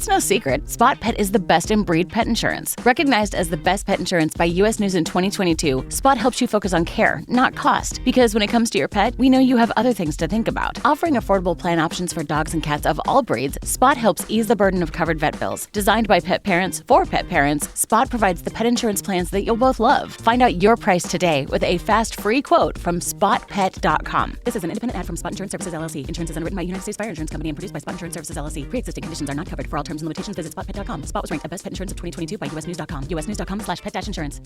no secret, Spot Pet is the best in breed pet insurance. Recognized as the best pet insurance by US News in 2022, Spot helps you focus on care, not cost. Because when it comes to your pet, we know you have other things to think about. Offering affordable plan options for dogs and cats of all breeds, Spot helps ease the burden of covered vet bills. Designed by pet parents for pet parents, Spot provides the pet insurance plans that you'll both love. Find out your price today with a fast, free quote from spotpet.com. This is an independent ad from Spot Insurance Services, LLC. Insurance is underwritten by United States Fire Insurance Company and produced by Spot Insurance Services, LLC. Pre-existing conditions are not covered. For all terms and limitations, visit spotpet.com. Spot was ranked the best pet insurance of 2022 by usnews.com. usnews.com/pet-insurance.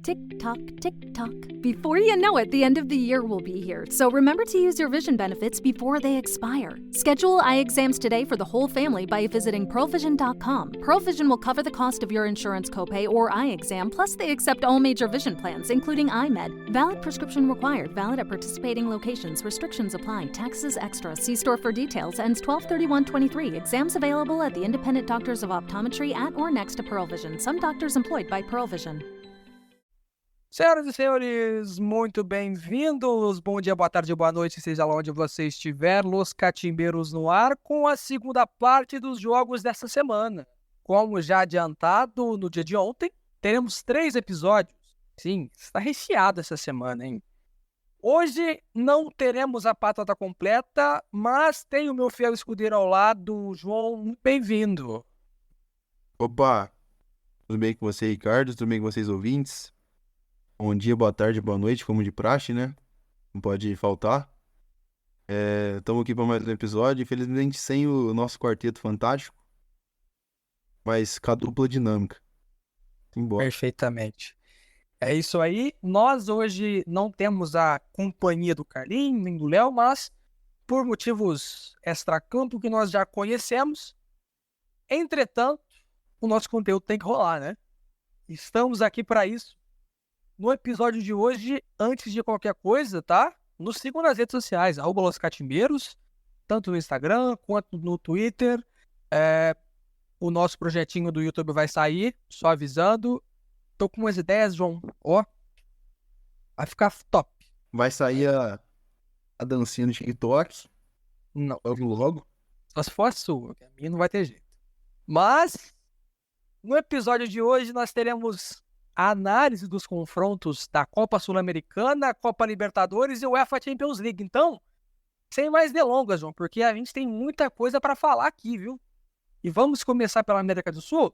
Tick tock, tick tock. Before you know it, the end of the year will be here. So remember to use your vision benefits before they expire. Schedule eye exams today for the whole family by visiting pearlvision.com. Pearl Vision will cover the cost of your insurance copay or eye exam, plus they accept all major vision plans, including iMed. Valid prescription required. Valid at participating locations. Restrictions apply. Taxes extra. See store for details. Ends 12/31/23. Exams available at the independent doctors of optometry at or next to Pearl Vision. Some doctors employed by Pearl Vision. Senhoras e senhores, muito bem-vindos. Bom dia, boa tarde, boa noite, seja lá onde você estiver. Los Catimbeiros no ar com a segunda parte dos jogos dessa semana. Como já adiantado no dia de ontem, teremos 3 episódios. Sim, está recheado essa semana, hein? Hoje não teremos a patata completa, mas tem o meu fiel escudeiro ao lado, João. Bem-vindo. Opa, tudo bem com você, Ricardo? Tudo bem com vocês, ouvintes? Bom dia, boa tarde, boa noite, como de praxe, né? Não pode faltar. Estamos aqui para mais um episódio, infelizmente sem o nosso quarteto fantástico, mas com a dupla dinâmica. Simbora. Perfeitamente. É isso aí. Nós hoje não temos a companhia do Carlinhos, nem do Léo, mas por motivos extracampo que nós já conhecemos. Entretanto, o nosso conteúdo tem que rolar, né? Estamos aqui para isso. No episódio de hoje, antes de qualquer coisa, tá? Nos sigam nas redes sociais, @Los Catimbeiros, tanto no Instagram quanto no Twitter. O nosso projetinho do YouTube vai sair, só avisando. Tô com umas ideias, João. Ó, vai ficar top. Vai sair a dancinha no TikTok, Não, logo. só se for a sua, que a minha não vai ter jeito. Mas, no episódio de hoje, nós teremos a análise dos confrontos da Copa Sul-Americana, Copa Libertadores e UEFA Champions League. Então, sem mais delongas, João, porque a gente tem muita coisa para falar aqui, viu? E vamos começar pela América do Sul?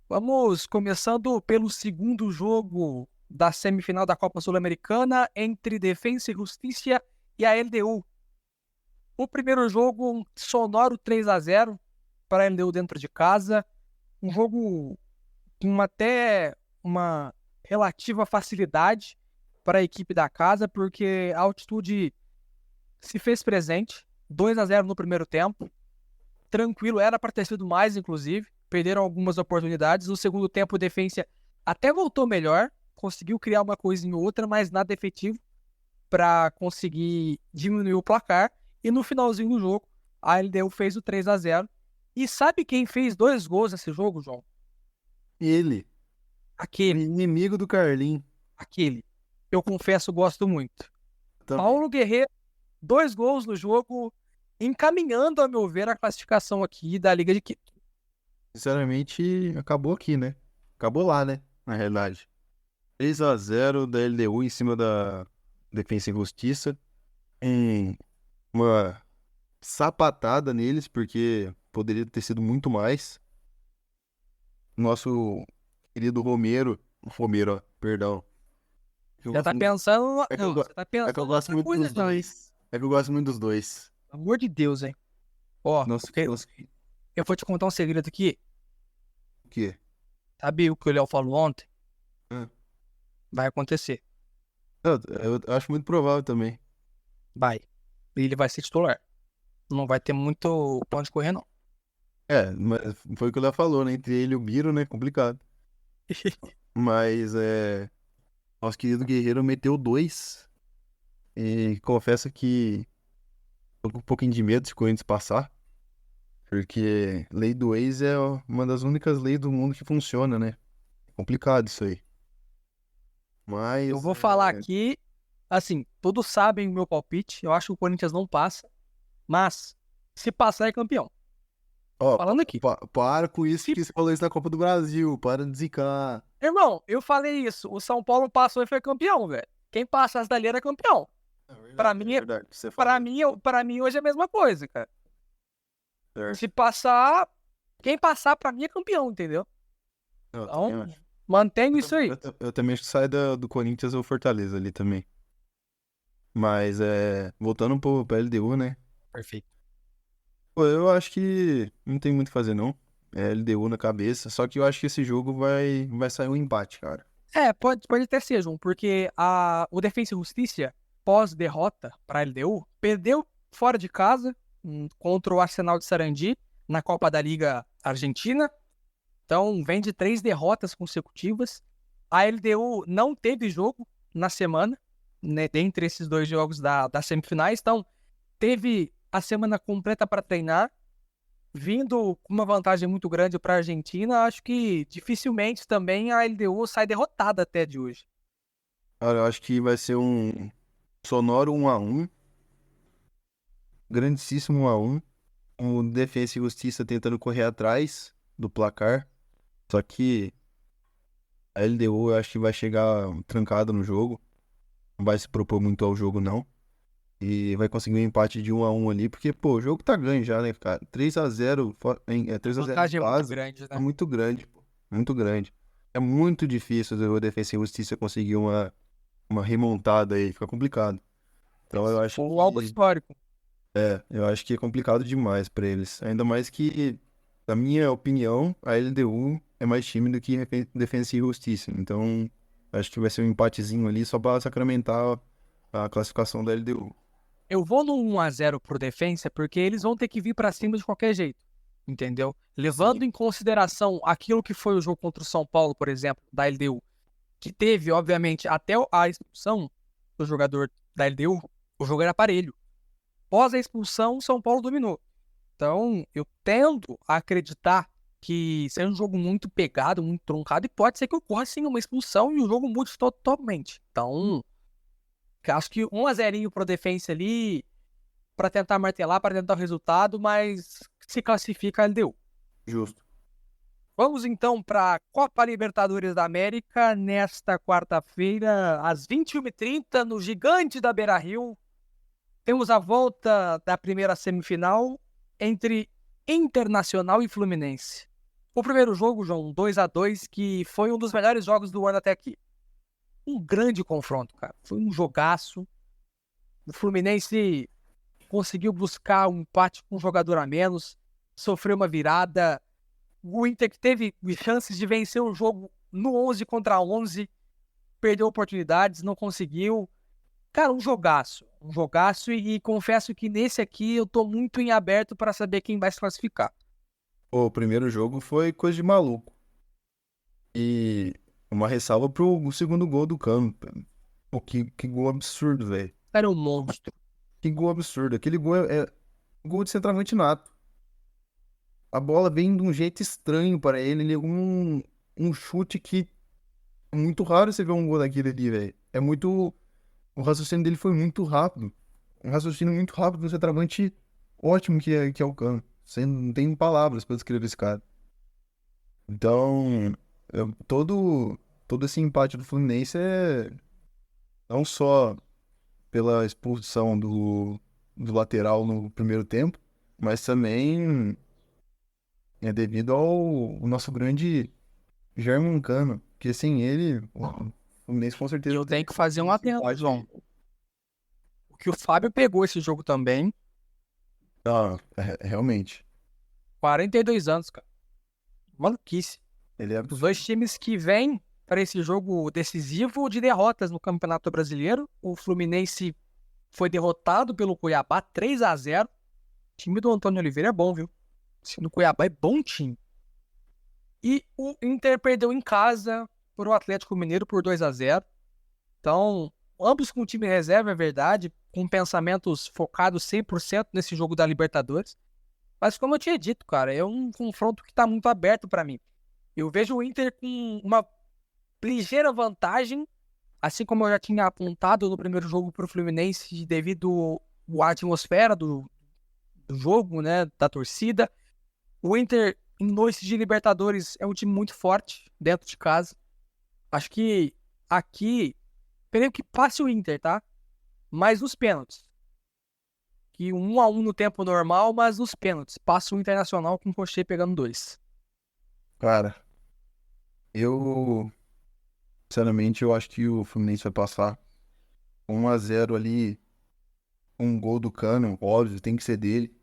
Vamos começando pelo segundo jogo da semifinal da Copa Sul-Americana entre Defensa e Justiça e a LDU. O primeiro jogo, um sonoro 3-0 para a LDU dentro de casa. Um jogo com até uma relativa facilidade para a equipe da casa, porque a altitude se fez presente. 2-0 no primeiro tempo. Tranquilo, era para ter sido mais, inclusive. Perderam algumas oportunidades. No segundo tempo, o Defensa até voltou melhor. Conseguiu criar uma coisinha ou outra, mas nada efetivo para conseguir diminuir o placar. E no finalzinho do jogo, a LDU fez o 3-0. E sabe quem fez 2 gols nesse jogo, João? Ele, Aquele. inimigo do Carlinhos. Aquele. Eu confesso, gosto muito. Também. Paulo Guerreiro, 2 gols no jogo, encaminhando, a meu ver, a classificação aqui da Liga de Quito. Sinceramente, acabou aqui, né? Acabou lá, né? Na realidade. 3-0 da LDU em cima da Defensa e Justiça. Uma sapatada neles, porque poderia ter sido muito mais. Nosso querido Romero, ó, perdão. Já tá pensando... É que eu Não, go- você tá pensando... É que eu gosto muito coisa, dos dois. É que eu gosto muito dos dois. Pelo amor de Deus, hein? Ó, Nossa, eu vou te contar um segredo aqui. o quê? Sabe o que o Léo falou ontem? Hã? Vai acontecer. Eu acho muito provável também. Vai. Ele vai ser titular. Não vai ter muito pra onde correr, não. Mas foi o que o Léo falou, né? Entre ele e o Biro, né? Complicado. Mas, nosso querido Guerreiro meteu 2. E confesso que tô com um pouquinho de medo de Corinthians passar. Porque lei do ex é uma das únicas leis do mundo que funciona, né? Complicado isso aí. Mas... Eu vou falar aqui, assim, todos sabem o meu palpite. Eu acho que o Corinthians não passa. Mas, se passar, é campeão. Ó, Falando aqui. para com isso que você falou isso na Copa do Brasil. Para de zicar. Irmão, eu falei isso. O São Paulo passou e foi campeão, velho. Quem passasse dali era campeão. Pra mim, verdade. Você Pra falou. mim hoje é a mesma coisa, cara. Certo. Se passar, quem passar pra mim é campeão, entendeu? Eu Então, também acho. mantenho isso aí. Eu também acho que sai do Corinthians ou Fortaleza ali também. Mas, voltando pra LDU, né? Perfeito. Pô, eu acho que não tem muito o que fazer, não. É LDU na cabeça. Só que eu acho que esse jogo vai sair um empate, cara. Pode até ser, João, porque o Defensa e Justiça, pós-derrota para a LDU, perdeu fora de casa contra o Arsenal de Sarandi na Copa da Liga Argentina. Então, vem de 3 derrotas consecutivas. A LDU não teve jogo na semana, né, dentre esses 2 jogos das semifinais. Então, teve a semana completa para treinar. Vindo com uma vantagem muito grande para a Argentina, acho que dificilmente também a LDU sai derrotada até de hoje. Cara, eu acho que vai ser um sonoro 1-1. Grandíssimo 1-1. O Defensa e Justiça tentando correr atrás do placar. Só que a LDU eu acho que vai chegar trancada no jogo. Não vai se propor muito ao jogo, não. E vai conseguir um empate de 1-1 ali. Porque, pô, o jogo tá ganho já, né, cara? 3-0 3-0 em Vantagem muito casa. grande, É né? muito grande, pô. Muito grande. É muito difícil o Defensa e Justiça conseguir uma remontada aí. Fica complicado. Então eu acho Foi algo que... histórico. Eu acho que é complicado demais pra eles. Ainda mais que, na minha opinião, a LDU é mais time do que Defensa e Justiça. Então, acho que vai ser um empatezinho ali só pra sacramentar a classificação da LDU. Eu vou no 1-0 pro Defensa porque eles vão ter que vir para cima de qualquer jeito, entendeu? Levando Sim. em consideração aquilo que foi o jogo contra o São Paulo, por exemplo, da LDU, que teve, obviamente, até a expulsão do jogador da LDU, o jogo era parelho. Após a expulsão, o São Paulo dominou. Então, eu tendo a acreditar que seja um jogo muito pegado, muito truncado, e pode ser que ocorra sim uma expulsão e o jogo mude totalmente. Então, acho que 1-0 pro Defensa ali, para tentar martelar, para tentar o resultado, mas se classifica a LDU. Justo. Vamos então para a Copa Libertadores da América, nesta quarta-feira, às 21h30, no Gigante da Beira-Rio. Temos a volta da primeira semifinal entre Internacional e Fluminense. O primeiro jogo, João, 2-2, que foi um dos melhores jogos do ano até aqui. Um grande confronto, cara. Foi um jogaço. O Fluminense conseguiu buscar um empate com um jogador a menos, sofreu uma virada. O Inter que teve chances de vencer o jogo no 11 contra 11, perdeu oportunidades, não conseguiu. Cara, um jogaço e confesso que nesse aqui eu tô muito em aberto para saber quem vai se classificar. O primeiro jogo foi coisa de maluco. E uma ressalva pro segundo gol do Cano. Pô, que gol absurdo, velho. Cara, é um monstro. Que gol absurdo. Aquele gol é gol de centroavante nato. A bola vem de um jeito estranho para ele. Ele é um chute que é muito raro você ver um gol daquele ali, velho. É muito... O raciocínio dele foi muito rápido. Um raciocínio muito rápido, um centroavante ótimo que é o Cano. Você não tem palavras para descrever esse cara. Então, todo esse empate do Fluminense é não só pela expulsão do lateral no primeiro tempo, mas também é devido ao nosso grande Germán Cano, que sem ele, o Fluminense com E certeza eu tenho que fazer um esse adendo, empate João. aí. O que o Fábio pegou esse jogo também, Ah, realmente. 42 anos, cara. Maluquice. Ele é Os dois times que vêm para esse jogo decisivo de derrotas no Campeonato Brasileiro. O Fluminense foi derrotado pelo Cuiabá 3-0. O time do Antônio Oliveira é bom, viu? O time do Cuiabá é bom time. E o Inter perdeu em casa para o Atlético Mineiro por 2-0. Então, ambos com time reserva, é verdade, com pensamentos focados 100% nesse jogo da Libertadores. Mas como eu tinha dito, cara, é um confronto que está muito aberto para mim. Eu vejo o Inter com uma ligeira vantagem, assim como eu já tinha apontado no primeiro jogo para o Fluminense, devido à atmosfera do jogo, né, da torcida. O Inter, em noite de Libertadores, é um time muito forte dentro de casa. Acho que aqui, creio que passe o Inter, tá? Mas nos pênaltis. Que 1-1 no tempo normal, mas nos pênaltis. Passa o Internacional com o Rocher pegando 2. Cara, eu, sinceramente, eu acho que o Fluminense vai passar 1-0 ali, um gol do Cano, óbvio, tem que ser dele.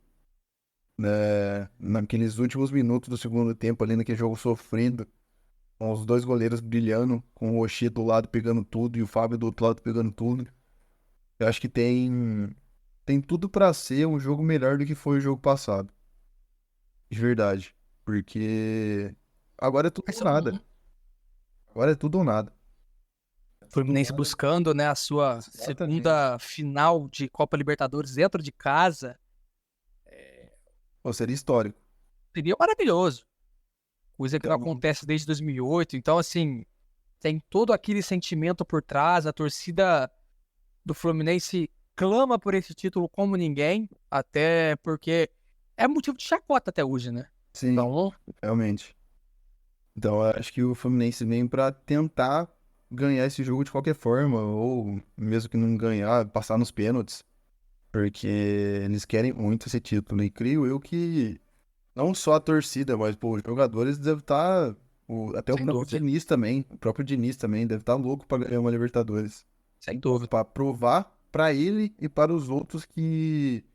Né? Naqueles últimos minutos do segundo tempo, ali naquele jogo sofrendo, com os dois goleiros brilhando, com o Rocher do lado pegando tudo e o Fábio do outro lado pegando tudo. Eu acho que tem tudo pra ser um jogo melhor do que foi o jogo passado. De verdade. Porque agora é tudo ou nada. Agora é tudo ou nada. Fluminense buscando, né, a sua Exatamente. segunda final de Copa Libertadores dentro de casa. Pô, seria histórico. Seria maravilhoso. Coisa que não Então, acontece desde 2008. Então, assim, tem todo aquele sentimento por trás. A torcida do Fluminense clama por esse título como ninguém. Até porque é motivo de chacota até hoje, né? sim, Então, realmente. Então, eu acho que o Fluminense vem pra tentar ganhar esse jogo de qualquer forma, ou mesmo que não ganhar, passar nos pênaltis, porque eles querem muito esse título. E creio eu que não só a torcida, mas pô, os jogadores devem estar. Até o sem próprio dúvida. Diniz também. O próprio Diniz também deve estar louco pra ganhar uma Libertadores. Sem dúvida. Pra provar pra ele e para os outros que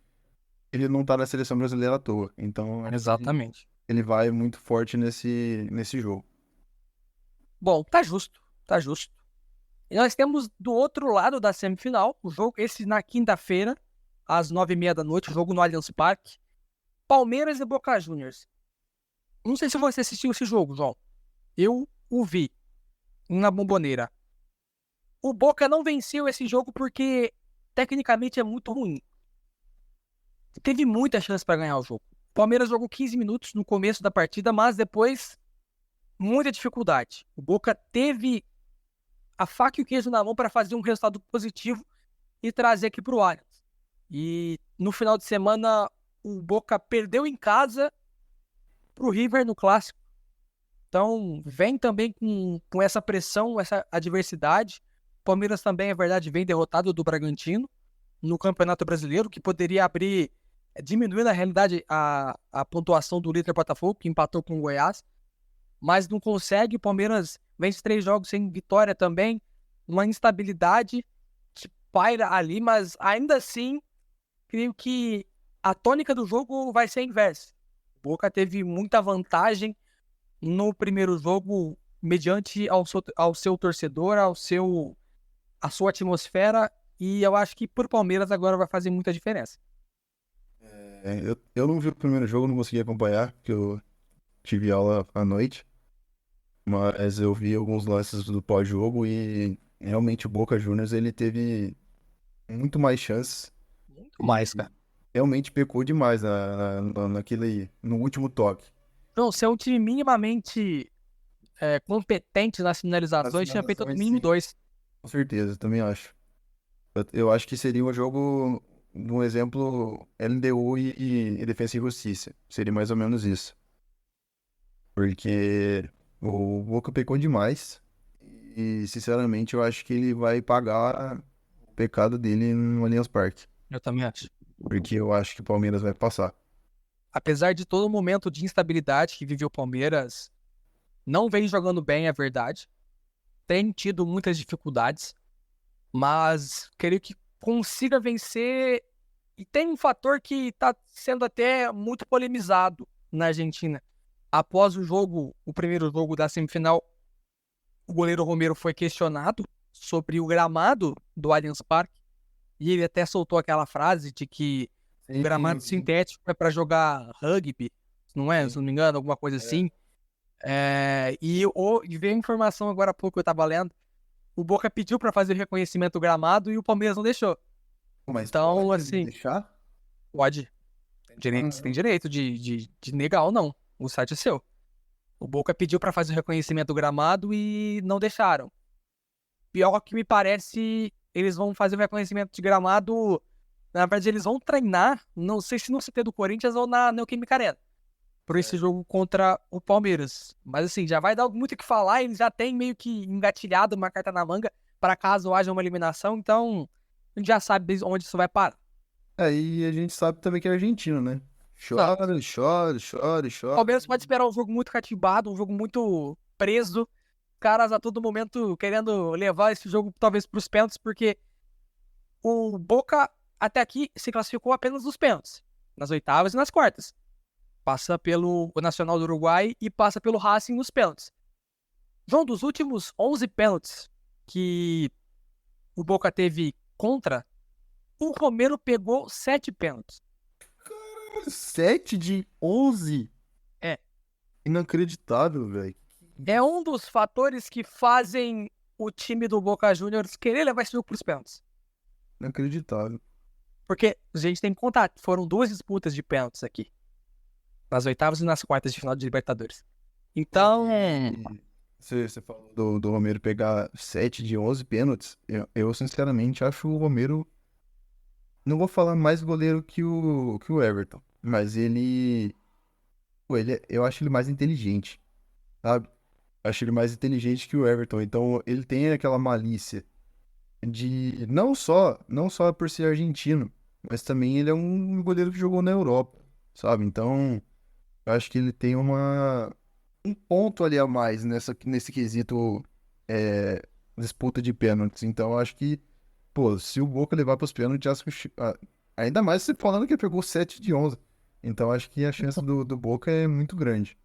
ele não tá na seleção brasileira à toa. Então, acho que Exatamente. ele vai muito forte nesse jogo. Bom, tá justo. Tá justo. E nós temos do outro lado da semifinal, o jogo, esse na quinta-feira, às 9h30 da noite, o jogo no Allianz Parque. Palmeiras e Boca Juniors. Não sei se você assistiu esse jogo, João. Eu o vi na Bombonera. O Boca não venceu esse jogo porque tecnicamente é muito ruim. Teve muita chance para ganhar o jogo. O Palmeiras jogou 15 minutos no começo da partida, mas depois muita dificuldade. O Boca teve a faca e o queijo na mão para fazer um resultado positivo e trazer aqui para o Allianz. E no final de semana o Boca perdeu em casa para o River no Clássico. Então vem também com essa pressão, essa adversidade. O Palmeiras também, é verdade, vem derrotado do Bragantino no Campeonato Brasileiro, que poderia diminuir na realidade a pontuação do líder Botafogo, que empatou com o Goiás, mas não consegue. O Palmeiras vence 3 jogos sem vitória também, uma instabilidade que paira ali, mas ainda assim, creio que a tônica do jogo vai ser a inversa. O Boca teve muita vantagem no primeiro jogo, mediante ao seu torcedor, a sua atmosfera, e eu acho que pro Palmeiras agora vai fazer muita diferença. Eu não vi o primeiro jogo, não consegui acompanhar, porque eu tive aula à noite. Mas eu vi alguns lances do pós-jogo e realmente o Boca Juniors ele teve muito mais chances. Muito mais, cara. Realmente pecou demais no último toque. Então, se é um time minimamente competente nas finalizações, tinha feito no mínimo Sim, 2. com certeza, também acho. Eu acho que seria um jogo, um exemplo, LDU e Defensa e Justiça. Seria mais ou menos isso. Porque o Boca pecou demais. E, sinceramente, eu acho que ele vai pagar o pecado dele no Allianz Parque. Eu também acho. Porque eu acho que o Palmeiras vai passar. Apesar de todo o momento de instabilidade que vive o Palmeiras, não vem jogando bem, é verdade. Tem tido muitas dificuldades, mas creio que consiga vencer. E tem um fator que está sendo até muito polemizado na Argentina. Após o primeiro jogo da semifinal, o goleiro Romero foi questionado sobre o gramado do Allianz Parque, e ele até soltou aquela frase de que o gramado sintético é para jogar rugby, não é? Se não me engano, alguma coisa assim. E veio a informação agora há pouco que eu estava lendo, o Boca pediu para fazer o reconhecimento do gramado e o Palmeiras não deixou. Mas Então, pode assim, deixar? pode. Você tem direito de negar ou não. O site é seu. O Boca pediu para fazer o reconhecimento do gramado e não deixaram. Pior que me parece, eles vão fazer o reconhecimento de gramado. Na verdade, eles vão treinar, não sei se no CT do Corinthians ou na Neoquímica Arena. por esse jogo contra o Palmeiras. Mas assim, já vai dar muito o que falar, eles já têm meio que engatilhado uma carta na manga para caso haja uma eliminação, então a gente já sabe onde isso vai parar. Aí a gente sabe também que é argentino, né? Exato. Chora. O Palmeiras pode esperar um jogo muito catimbado, um jogo muito preso, caras a todo momento querendo levar esse jogo talvez para os pênaltis, porque o Boca até aqui se classificou apenas nos pênaltis, nas oitavas e nas quartas. Passa pelo Nacional do Uruguai e passa pelo Racing nos pênaltis. João, dos últimos 11 pênaltis que o Boca teve contra, o Romero pegou 7 pênaltis. 7 de 11? É. Inacreditável, velho. É um dos fatores que fazem o time do Boca Juniors querer levar esse jogo para os pênaltis. Inacreditável. Porque a gente tem que contar, foram 2 disputas de pênaltis aqui. Nas oitavas e nas quartas de final de Libertadores. Então, Você falou do Romero pegar 7 de 11 pênaltis. Eu sinceramente acho o Romero. Não vou falar mais goleiro que o Everton, mas eu acho ele mais inteligente, sabe? Acho ele mais inteligente que o Everton. Então ele tem aquela malícia de não só por ser argentino, mas também ele é um goleiro que jogou na Europa, sabe? Então eu acho que ele tem um ponto ali a mais nesse quesito disputa de pênaltis. Então eu acho que, pô, se o Boca levar para os pênaltis, ainda mais você falando que ele pegou 7 de 11. Então acho que a chance do Boca é muito grande.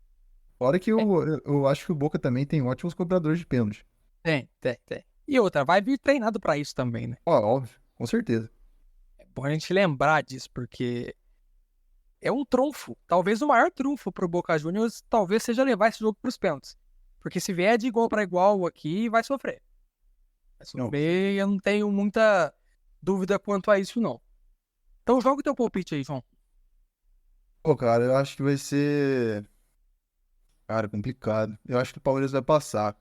Fora que eu acho que o Boca também tem ótimos cobradores de pênalti. tem. E outra, vai vir treinado pra isso também, né? Ó, óbvio, com certeza. É bom a gente lembrar disso, porque é um trunfo. Talvez o maior trunfo pro Boca Juniors talvez seja levar esse jogo pros pênaltis. Porque se vier de igual pra igual aqui, vai sofrer. Vai sofrer, eu não tenho muita dúvida quanto a isso, não. Então joga o teu palpite aí, João. Pô, cara, eu acho que vai ser. Cara, complicado. Eu acho que o Palmeiras vai passar.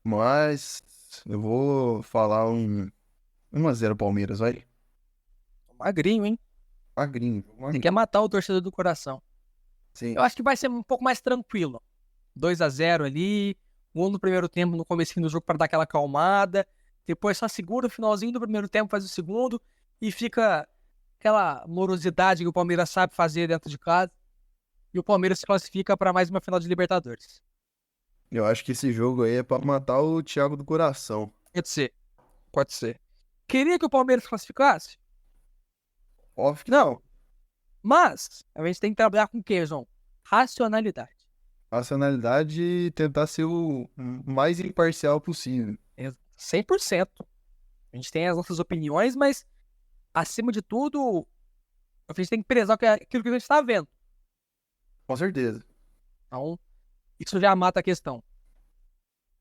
Mas eu vou falar 1-0 Palmeiras, vai. Magrinho, hein? Magrinho. Tem que matar o torcedor do coração. Sim. Eu acho que vai ser um pouco mais tranquilo. 2-0 ali, gol no primeiro tempo, no comecinho do jogo para dar aquela acalmada. Depois só segura o finalzinho do primeiro tempo, faz o segundo e fica aquela morosidade que o Palmeiras sabe fazer dentro de casa. E o Palmeiras se classifica para mais uma final de Libertadores. Eu acho que esse jogo aí é pra matar o Thiago do coração. Pode ser. Queria que o Palmeiras classificasse? Óbvio que Não. Mas a gente tem que trabalhar com o quê, João? Racionalidade. Racionalidade e tentar ser o mais imparcial possível. 100%. A gente tem as nossas opiniões, mas acima de tudo, a gente tem que prezar aquilo que a gente está vendo. Com certeza. Então, isso já mata a questão.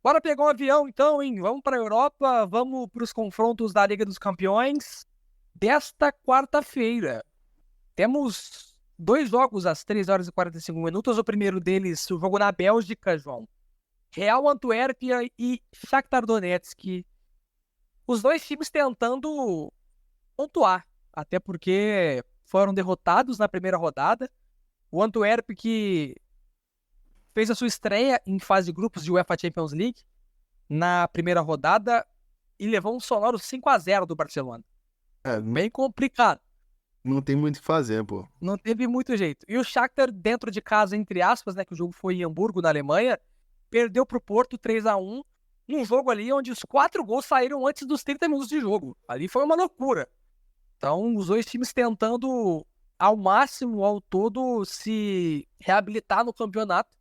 Bora pegar um avião então, hein? Vamos para a Europa, vamos para os confrontos da Liga dos Campeões desta quarta-feira. Temos 2 jogos às 3 horas e 45 minutos. O primeiro deles, o jogo na Bélgica, João. Real Antuérpia e Shakhtar Donetsk. Os 2 times tentando pontuar, até porque foram derrotados na primeira rodada. O Antwerp que fez a sua estreia em fase de grupos de UEFA Champions League na primeira rodada e levou um sonoro 5-0 do Barcelona. Bem complicado. Não tem muito o que fazer, pô. Não teve muito jeito. E o Shakhtar, dentro de casa, entre aspas, né, que o jogo foi em Hamburgo, na Alemanha, perdeu pro Porto 3-1, num jogo ali onde os 4 gols saíram antes dos 30 minutos de jogo. Ali foi uma loucura. Então, os 2 times tentando, ao máximo, ao todo, se reabilitar no campeonato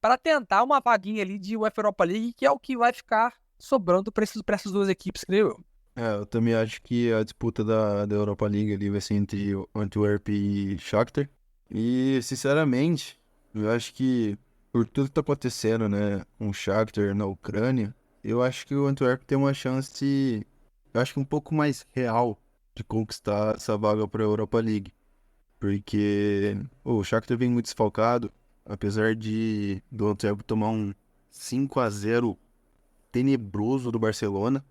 para tentar uma vaguinha ali de UEFA Europa League, que é o que vai ficar sobrando para essas 2 equipes, creio eu. Eu também acho que a disputa da Europa League ali vai ser entre o Antwerp e Shakhtar. E, sinceramente, eu acho que por tudo que tá acontecendo, né, com o Shakhtar na Ucrânia, eu acho que o Antwerp tem uma chance, eu acho que um pouco mais real de conquistar essa vaga para a Europa League. Porque o Shakhtar vem muito desfalcado, apesar do Antwerp tomar um 5-0 tenebroso do Barcelona.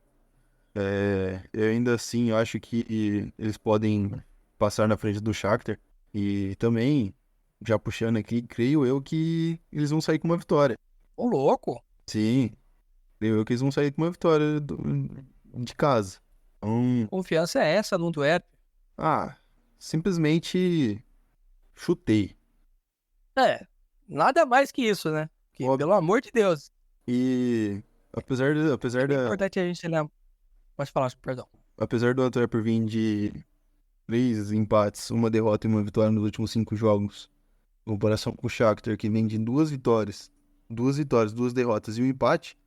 Eu ainda assim acho que eles podem passar na frente do Shakhtar. E também já puxando aqui, creio eu que eles vão sair com uma vitória. Ô, louco. Sim, creio eu que eles vão sair com uma vitória de casa. Então, Confiança é essa no Antuérpia? simplesmente chutei. Nada mais que isso, né? Que, Óbvio. pelo amor de Deus. E apesar É importante a gente lembrar. Pode falar, perdão. apesar do Antwerp vir de 3 empates, uma derrota e uma vitória nos últimos 5 jogos, em comparação com o Shakhtar, que vem de 2 vitórias, 2 derrotas e um empate,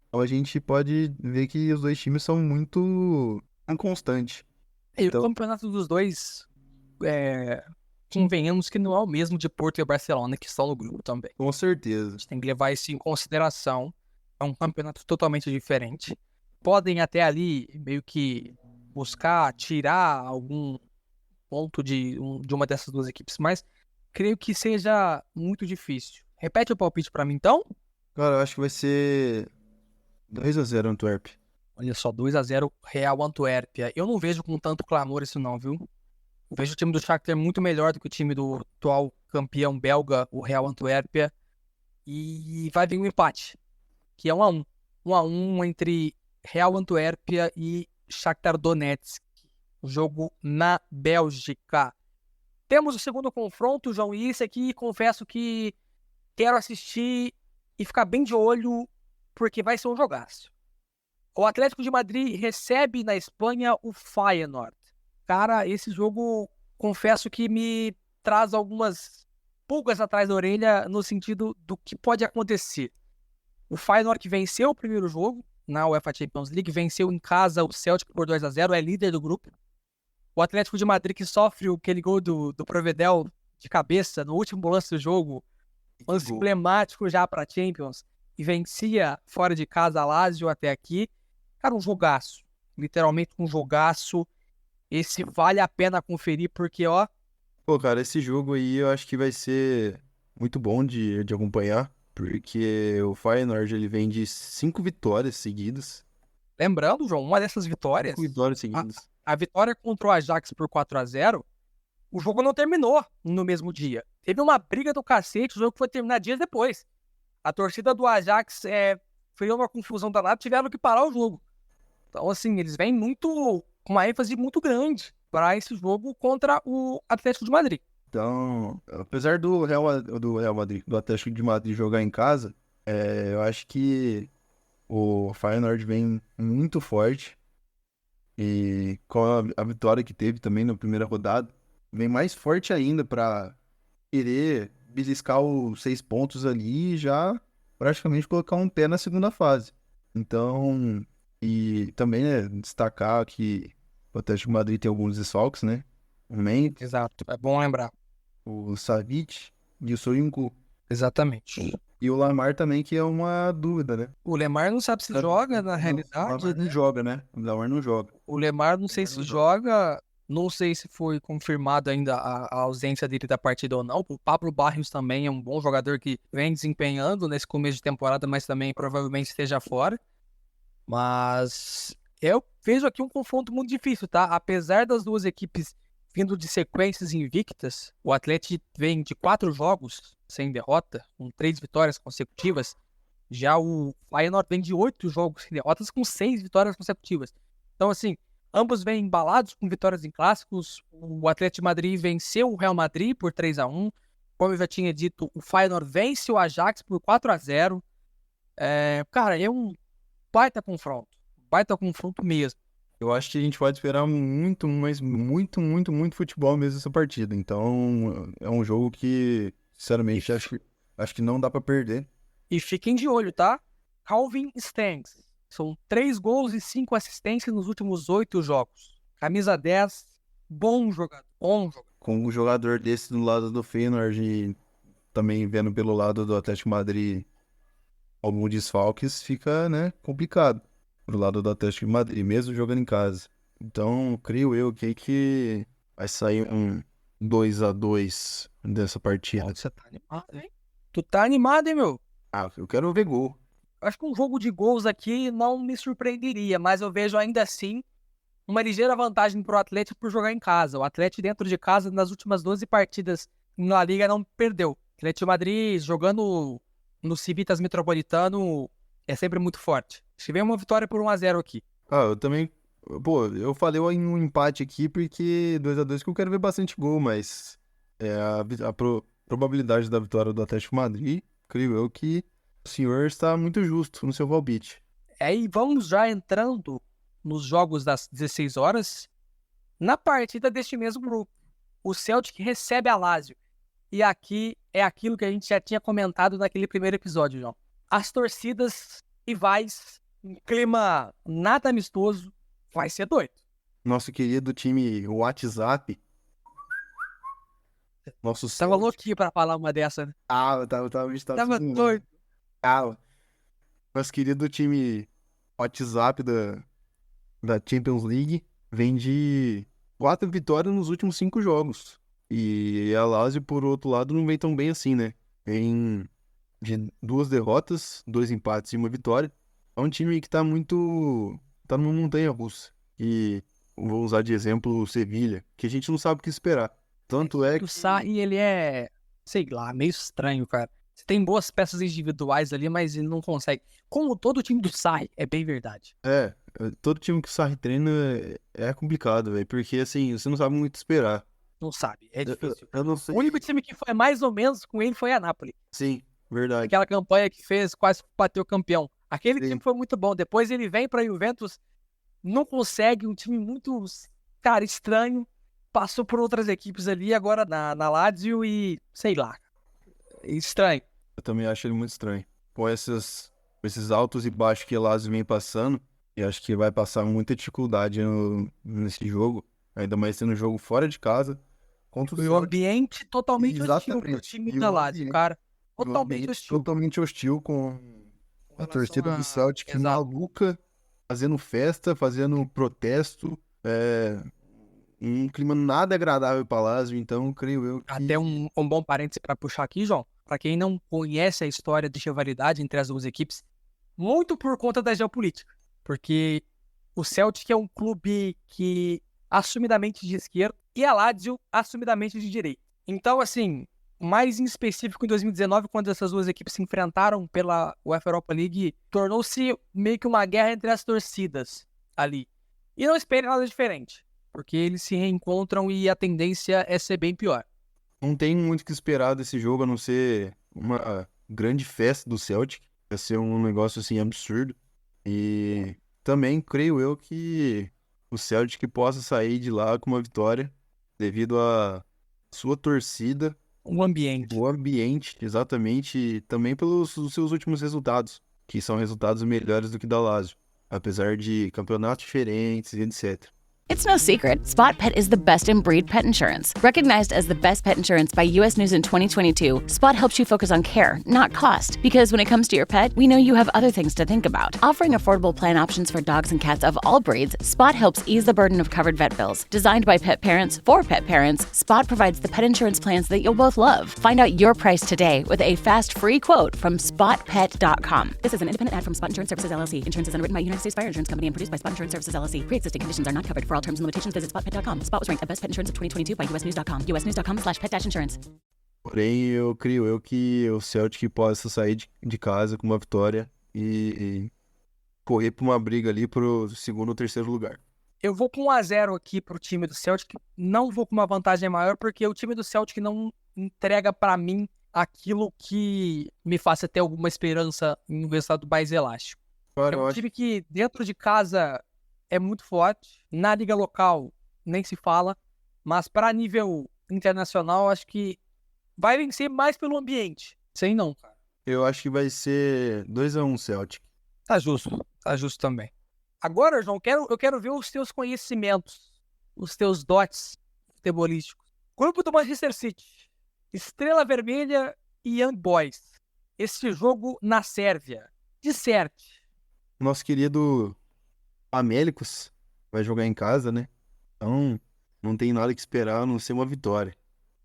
então a gente pode ver que os dois times são muito inconstantes. E Então- o campeonato dos dois, convenhamos que não é o mesmo de Porto e Barcelona, que estão no grupo também. Com A certeza. gente tem que levar isso em consideração. É um campeonato totalmente diferente. Podem até ali meio que buscar tirar algum ponto de uma dessas duas equipes, mas creio que seja muito difícil. Repete o palpite pra mim, então. Cara, eu acho que vai ser 2-0 Antwerp. Olha só, 2-0 Real Antuérpia. Eu não vejo com tanto clamor isso não, viu? Eu vejo o time do Shakhtar muito melhor do que o time do atual campeão belga, o Real Antuérpia. E vai vir um empate, que é 1-1. 1-1 entre Real Antuérpia e Shakhtar Donetsk. O jogo na Bélgica. Temos o segundo confronto, João, e esse aqui confesso que quero assistir e ficar bem de olho, porque vai ser um jogaço. O Atlético de Madrid recebe na Espanha o Feyenoord. Cara, esse jogo, confesso que me traz algumas pulgas atrás da orelha no sentido do que pode acontecer. O Feyenoord que venceu o primeiro jogo na UEFA Champions League, venceu em casa o Celtic por 2-0, é líder do grupo. O Atlético de Madrid que sofre aquele gol do Provedel de cabeça no último lance do jogo, lance gol. emblemático já para Champions, e vencia fora de casa a Lazio até aqui. Cara, um jogaço. Literalmente um jogaço. Esse vale a pena conferir, porque, ó, Pô, cara, esse jogo aí eu acho que vai ser muito bom de acompanhar, porque o Feyenoord ele vem de 5 vitórias seguidas. lembrando, João, uma dessas vitórias, 5 vitórias seguidas. a vitória contra o Ajax por 4-0, o jogo não terminou no mesmo dia. Teve uma briga do cacete, o jogo foi terminar dias depois. A torcida do Ajax criou uma confusão danada, tiveram que parar o jogo. Então, assim, eles vêm com uma ênfase muito grande para esse jogo contra o Atlético de Madrid. Então, apesar do Real Madrid, do Atlético de Madrid jogar em casa, eu acho que o Feyenoord vem muito forte e com a vitória que teve também na primeira rodada, vem mais forte ainda para querer beliscar os 6 pontos ali e já praticamente colocar um pé na segunda fase. Então, e também, né, destacar que o Atlético de Madrid tem alguns desfalques, né? O Mendes, Exato, é bom lembrar. o Savic e o Soyuncu. Exatamente. E o Lamar também, que é uma dúvida, né? O Lemar não sabe se joga, na O realidade. Lamar não joga, né? O Lamar não joga. O Lemar não sei se joga, não sei se foi confirmado ainda a ausência dele da partida ou não. O Pablo Barrios também é um bom jogador que vem desempenhando nesse começo de temporada, mas também provavelmente esteja fora. Mas eu vejo aqui um confronto muito difícil, tá? Apesar das duas equipes vindo de sequências invictas, o Atlético vem de 4 jogos sem derrota, com 3 vitórias consecutivas. Já o Feyenoord vem de 8 jogos sem derrotas, com 6 vitórias consecutivas. Então, assim, ambos vêm embalados com vitórias em clássicos. O Atlético de Madrid venceu o Real Madrid por 3-1. Como eu já tinha dito, o Feyenoord vence o Ajax por 4-0. Cara, é um baita confronto mesmo. Eu acho que a gente pode esperar muito, mas muito, muito, muito futebol mesmo nessa partida. Então, é um jogo que, sinceramente, acho que não dá pra perder. E fiquem de olho, tá? Calvin Stengs. São 3 gols e 5 assistências nos últimos 8 jogos. Camisa 10, bom jogador. Com um jogador desse do lado do Feyenoord e também vendo pelo lado do Atlético de Madrid alguns desfalques, fica, né, complicado pro lado do Atlético de Madrid, mesmo jogando em casa. Então, creio eu que vai sair um 2-2 dessa partida. Você tá animado, hein? Tu tá animado, hein, meu? Eu quero ver gol. Acho que um jogo de gols aqui não me surpreenderia, mas eu vejo ainda assim uma ligeira vantagem pro Atlético por jogar em casa. O Atlético dentro de casa, nas últimas 12 partidas na Liga não perdeu. Atlético de Madrid jogando no Civitas Metropolitano é sempre muito forte. Tivemos uma vitória por 1-0 aqui. Eu também. Pô, eu falei em um empate aqui porque 2-2 que eu quero ver bastante gol, mas probabilidade da vitória do Atlético de Madrid, creio eu que o senhor está muito justo no seu palpite. Aí vamos já entrando nos jogos das 16 horas, na partida deste mesmo grupo. O Celtic recebe a Lazio. E aqui é aquilo que a gente já tinha comentado naquele primeiro episódio, João. As torcidas rivais, um clima nada amistoso, vai ser doido. Nosso querido time WhatsApp. Nosso Tava Celtic. louquinho pra falar uma dessa, né? Eu tava Tava doido. Nosso querido time WhatsApp da Champions League vem de 4 vitórias nos últimos 5 jogos. E a Lazio, por outro lado, não vem tão bem assim, né? Vem de 2 derrotas, 2 empates e 1 vitória. É um time que tá numa montanha-russa. E vou usar de exemplo o Sevilha, que a gente não sabe o que esperar. Tanto é que O Sarri, ele é, sei lá, meio estranho, cara. Você tem boas peças individuais ali, mas ele não consegue. Como todo time do Sarri, é bem verdade. todo time que o Sarri treina é complicado, velho. Porque, assim, você não sabe muito esperar. Não sabe, é difícil. Eu não O sei. único time que foi mais ou menos com ele foi a Napoli. Sim, verdade. Aquela campanha que fez, quase bateu campeão. Aquele Sim. time foi muito bom. Depois ele vem pra Juventus, não consegue, um time muito, cara, estranho. Passou por outras equipes ali, agora na Lazio e, sei lá, estranho. Eu também acho ele muito estranho. Com esses altos e baixos que a Lazio vem passando, e acho que vai passar muita dificuldade nesse jogo. Ainda mais sendo um jogo fora de casa. Contra o E o Celtic. ambiente totalmente hostil Exatamente. pro time E o da Lazio, ambiente- cara. Um Totalmente ambiente hostil. totalmente hostil com a relação torcida a- do Celtic Exato. maluca, fazendo festa, fazendo protesto. Um clima nada agradável para Lazio, então creio eu que... Até um bom parêntese pra puxar aqui, João. Pra quem não conhece a história de rivalidade entre as duas equipes, muito por conta da geopolítica. Porque o Celtic é um clube que assumidamente de esquerda e a Lazio assumidamente de direita. Então, assim, mais em específico em 2019, quando essas duas equipes se enfrentaram pela UEFA Europa League, tornou-se meio que uma guerra entre as torcidas ali. E não espere nada diferente, porque eles se reencontram e a tendência é ser bem pior. Não tem muito o que esperar desse jogo, a não ser uma grande festa do Celtic. Vai ser um negócio, assim, absurdo. E também creio eu que o Celtic possa sair de lá com uma vitória devido à sua torcida, O ambiente. o ambiente, exatamente, e também pelos seus últimos resultados, que são resultados melhores do que da Lazio, apesar de campeonatos diferentes e etc. It's no secret, Spot Pet is the best in breed pet insurance. Recognized as the best pet insurance by US News in 2022, Spot helps you focus on care, not cost. Because when it comes to your pet, we know you have other things to think about. Offering affordable plan options for dogs and cats of all breeds, Spot helps ease the burden of covered vet bills. Designed by pet parents for pet parents, Spot provides the pet insurance plans that you'll both love. Find out your price today with a fast, free quote from SpotPet.com. This is an independent ad from Spot Insurance Services, LLC. Insurance is underwritten by United States Fire Insurance Company and produced by Spot Insurance Services, LLC. Pre-existing conditions are not covered. For all terms and limitations, visit SpotPet.com. Spot was ranked the best pet insurance of 2022 by USNews.com. USNews.com/pet-insurance. Porém, eu creio eu que o Celtic possa sair de casa com uma vitória e correr para uma briga ali pro segundo ou terceiro lugar. Eu vou com 1-0 aqui pro time do Celtic. Não vou com uma vantagem maior, porque o time do Celtic não entrega pra mim aquilo que me faça ter alguma esperança em um resultado mais elástico. Cara, É eu um acho time que dentro de casa é muito forte. Na liga local nem se fala. Mas para nível internacional, acho que vai vencer mais pelo ambiente. Sei não, cara. Eu acho que vai ser 2-1 Celtic. Tá justo também. Agora, João, eu quero ver os teus conhecimentos, os teus dotes futebolísticos. Grupo do Manchester City, Estrela Vermelha e Young Boys. Esse jogo na Sérvia. Disserte. Nosso querido Amélicos vai jogar em casa, né? Então, não tem nada que esperar a não ser uma vitória,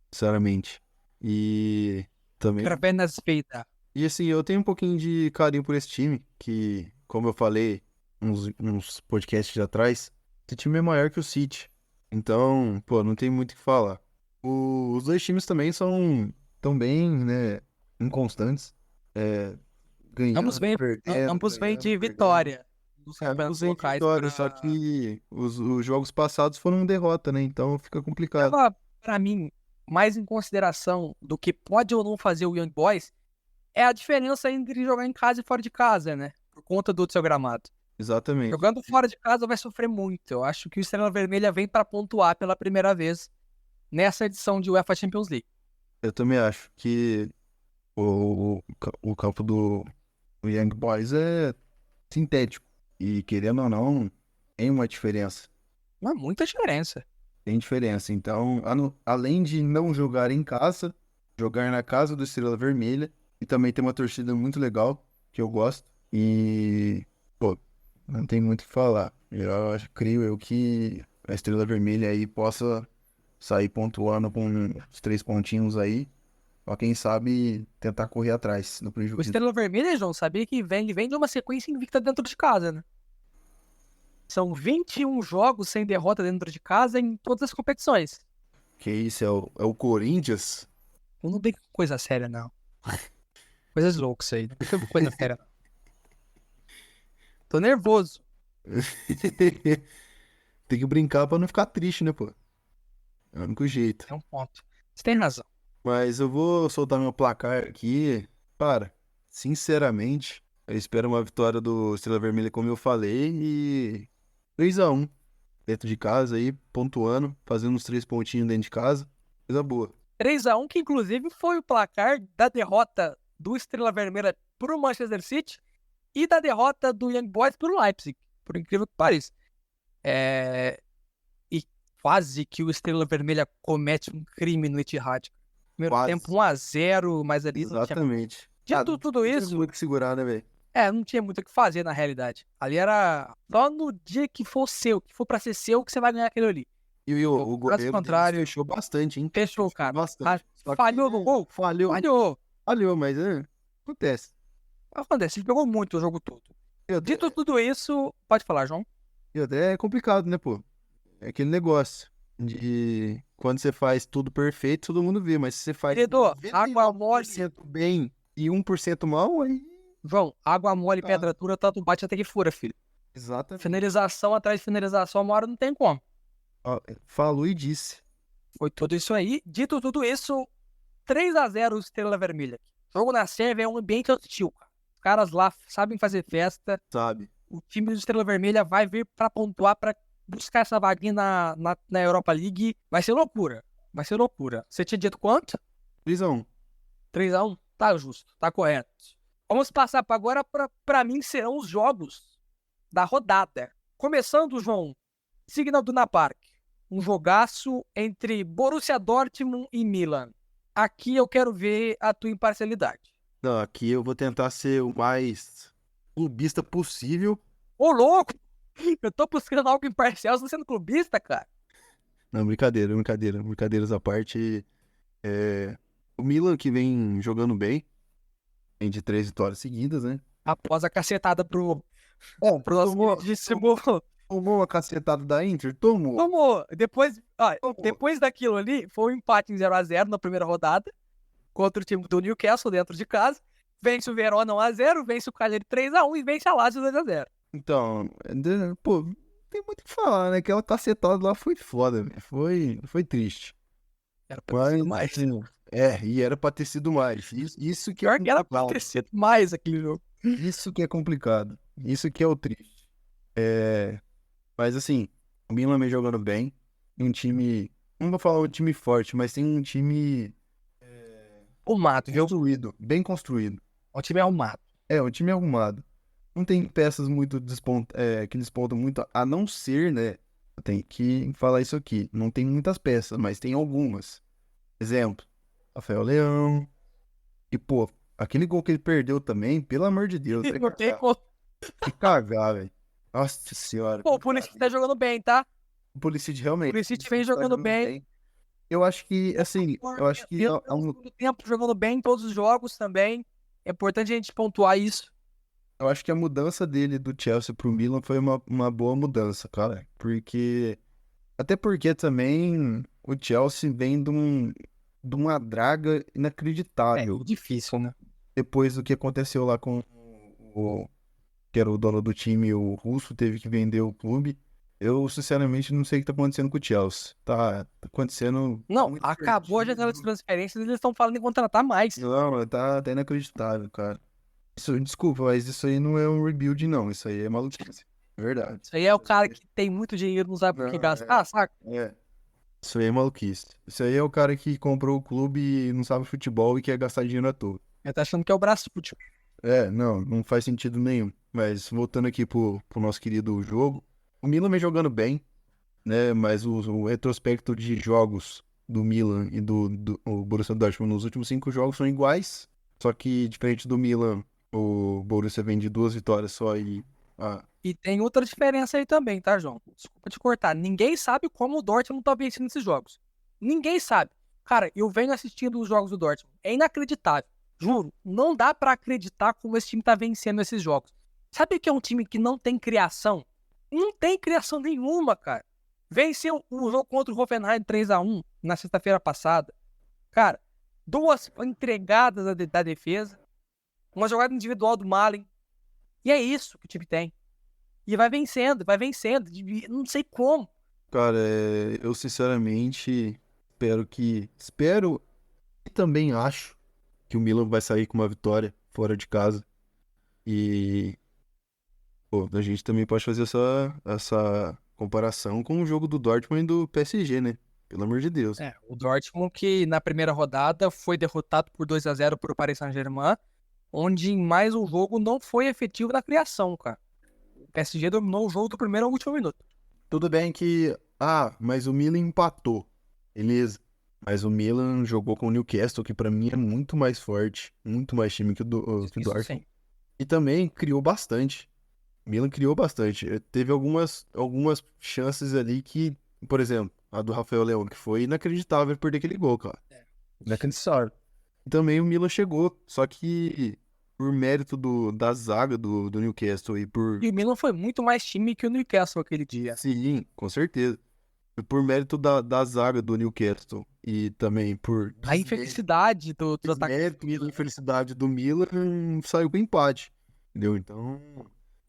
sinceramente. E também... Apenas feita. E assim, eu tenho um pouquinho de carinho por esse time, que, como eu falei uns podcasts atrás, esse time é maior que o City. Então, pô, não tem muito o que falar. Os dois times também tão bem, né, inconstantes. É, Ambos ganhando, vêm perdendo, ambos vêm ganhando, de perdendo. vitória nos Ambos campeonatos vêm de locais. vitória, só que os jogos passados foram derrota, né? Então fica complicado. Leva, pra mim, mais em consideração do que pode ou não fazer o Young Boys é a diferença entre jogar em casa e fora de casa, né? Por conta do seu gramado. Exatamente. Jogando fora de casa vai sofrer muito. Eu acho que o Estrela Vermelha vem pra pontuar pela primeira vez nessa edição de UEFA Champions League. Eu também acho que o campo do Young Boys é sintético. E querendo ou não, tem uma diferença. Não é muita diferença. Tem diferença. Então, além de não jogar em casa, jogar na casa do Estrela Vermelha. E também tem uma torcida muito legal, que eu gosto. E, pô, não tem muito o que falar. Creio eu que a Estrela Vermelha aí possa sair pontuando com os 3 pontinhos aí. Ó, quem sabe tentar correr atrás no O prejuízo. Estrela Vermelha, João, sabia que vem de uma sequência invicta dentro de casa, né? São 21 jogos sem derrota dentro de casa em todas as competições. Que isso, é o Corinthians? Eu não brinco com coisa séria, não. Coisas loucas isso aí. Não brinco com coisa séria, não. Tô nervoso. Tem que brincar pra não ficar triste, né, pô? É o único jeito. É um ponto. Você tem razão. Mas eu vou soltar meu placar aqui. Cara, sinceramente, eu espero uma vitória do Estrela Vermelha, como eu falei, e 3-1 dentro de casa aí, pontuando, fazendo uns 3 pontinhos dentro de casa. Coisa boa. 3-1, que inclusive foi o placar da derrota do Estrela Vermelha pro Manchester City e da derrota do Young Boys pro Leipzig, por incrível que pareça. E quase que o Estrela Vermelha comete um crime no Etihad. Primeiro Quase. tempo 1-0, mas ali não tinha... Exatamente. Dito tudo Não isso, tinha muito que segurar, né, velho? não tinha muito o que fazer na realidade. Ali era só no dia que for seu, que for pra ser seu, que você vai ganhar aquele ali. E o Caso goleiro contrário, deles fechou bastante, hein? fechou, cara. Bastante. Só que, Falhou no gol? Falhou. Falhou. Mas acontece. Acontece, ele jogou muito o jogo todo. E Dito tudo isso, pode falar, João. até é complicado, né, pô? É aquele negócio de quando você faz tudo perfeito, todo mundo vê, mas se você faz Querido, água mole. 99% bem e 1% mal, aí... João, água mole, Tá. pedra dura, tanto bate até que fura, filho. Exatamente. Finalização atrás de finalização, uma hora não tem como. Ó, falou e disse. Foi tudo isso aí. Dito tudo isso, 3-0 Estrela Vermelha. Jogo na Sérvia é um ambiente hostil, cara. Os caras lá sabem fazer festa. Sabe? O time do Estrela Vermelha vai vir pra pontuar, pra buscar essa vaguinha na Europa League. Vai ser loucura. Vai ser loucura. Você tinha dito quanto? 3-1. 3-1? Tá justo, tá correto. Vamos passar para agora, pra mim serão os jogos da rodada. Começando, João, Signal Iduna Park. Um jogaço entre Borussia Dortmund e Milan. Aqui eu quero ver a tua imparcialidade. Não, aqui eu vou tentar ser o mais clubista possível. Ô, louco! Eu tô buscando algo imparcial, você tá sendo clubista, cara. Não, brincadeira. Brincadeiras à parte. O Milan que vem jogando bem. Vem de 3 vitórias seguidas, né? Após a cacetada pro nosso tomou- queridíssimo... Tomou uma cacetada da Inter? Tomou. Tomou. Depois, Tomou. depois daquilo ali, foi um empate em 0-0 na primeira rodada contra o time do Newcastle dentro de casa. Vence o Verona 1-0, vence o Cagliari 3-1 e vence a Lazio 2-0. Então, pô, não tem muito o que falar, né? Aquela cacetada lá foi foda, velho. Foi triste. Era pra ter sido mais. Assim, e era pra ter sido mais. Isso que é Pior que era pra ter sido mais aquele jogo. Isso que é complicado. Isso que é o triste. Mas assim, o Milan vem jogando bem. Um time. Não vou falar um time forte, mas tem um time Arrumado, viu? construído, bem construído. O time é arrumado. Um time arrumado. Não tem peças muito que despontam muito, a não ser, né? Tem que falar isso aqui. Não tem muitas peças, mas tem algumas. Exemplo, Rafael Leão. E, pô, aquele gol que ele perdeu também, pelo amor de Deus. Não tem como. Que cagar, velho. Nossa senhora. Pô, o Pulisic tá jogando bem, tá? O Pulisic realmente. O Pulisic vem jogando bem. Eu acho que, assim, No segundo tempo jogando bem em todos os jogos também. É importante a gente pontuar isso. eu acho que a mudança dele do Chelsea pro Milan foi uma boa mudança, cara. Até porque também o Chelsea vem de uma draga inacreditável. Difícil, né? Depois do que aconteceu lá com o que era o dono do time, o russo, teve que vender o clube. Eu, sinceramente, não sei o que tá acontecendo com o Chelsea. Tá acontecendo... Não, muito acabou a janela de perdido. transferências e eles estão falando em contratar mais. Não, tá inacreditável, cara. Desculpa, mas isso aí não é um rebuild, não. Isso aí é maluquice. É verdade. Isso aí é o cara que tem muito dinheiro, não sabe por que Não, gastar, saca? É. Isso aí é maluquice. Isso aí é o cara que comprou o clube e não sabe futebol e quer gastar dinheiro à toa. Ele tá achando que é o braço útil. Não faz sentido nenhum. Mas voltando aqui pro nosso querido jogo, o Milan vem jogando bem, né? Mas o retrospecto de jogos do Milan e do o Borussia Dortmund nos últimos 5 jogos são iguais. Só que, diferente do Milan, o Borussia vem de 2 vitórias só e... E tem outra diferença aí também, tá, João? Desculpa te cortar. Ninguém sabe como o Dortmund tá vencendo esses jogos. Ninguém sabe. Cara, eu venho assistindo os jogos do Dortmund. É inacreditável. Juro, não dá pra acreditar como esse time tá vencendo esses jogos. Sabe que é um time que não tem criação? Não tem criação nenhuma, cara. Venceu o jogo contra o Hoffenheim 3-1 na sexta-feira passada. Cara, 2 entregadas da defesa. Uma jogada individual do Malen. E é isso que o time tem. E vai vencendo. Não sei como. Cara, eu sinceramente espero e também acho que o Milan vai sair com uma vitória fora de casa. E, pô, a gente também pode fazer essa comparação com o jogo do Dortmund e do PSG, né? Pelo amor de Deus. O Dortmund que na primeira rodada foi derrotado por 2-0 por Paris Saint-Germain, onde em mais um jogo não foi efetivo na criação, cara. O PSG dominou o jogo do primeiro ao último minuto. Tudo bem que, mas o Milan empatou. Beleza. Mas o Milan jogou com o Newcastle, que pra mim é muito mais forte, muito mais time que o Isso Dortmund. sim. E também criou bastante. Milan criou bastante. Teve algumas chances ali que, por exemplo, a do Rafael Leão, que foi inacreditável perder aquele gol, cara. Inacreditável. E também o Milan chegou, só que por mérito da zaga do Newcastle e por... E o Milan foi muito mais time que o Newcastle aquele dia. Sim, com certeza. E por mérito da zaga do Newcastle e também por A infelicidade dos mérito e infelicidade do Milan, saiu com empate. Entendeu? Então...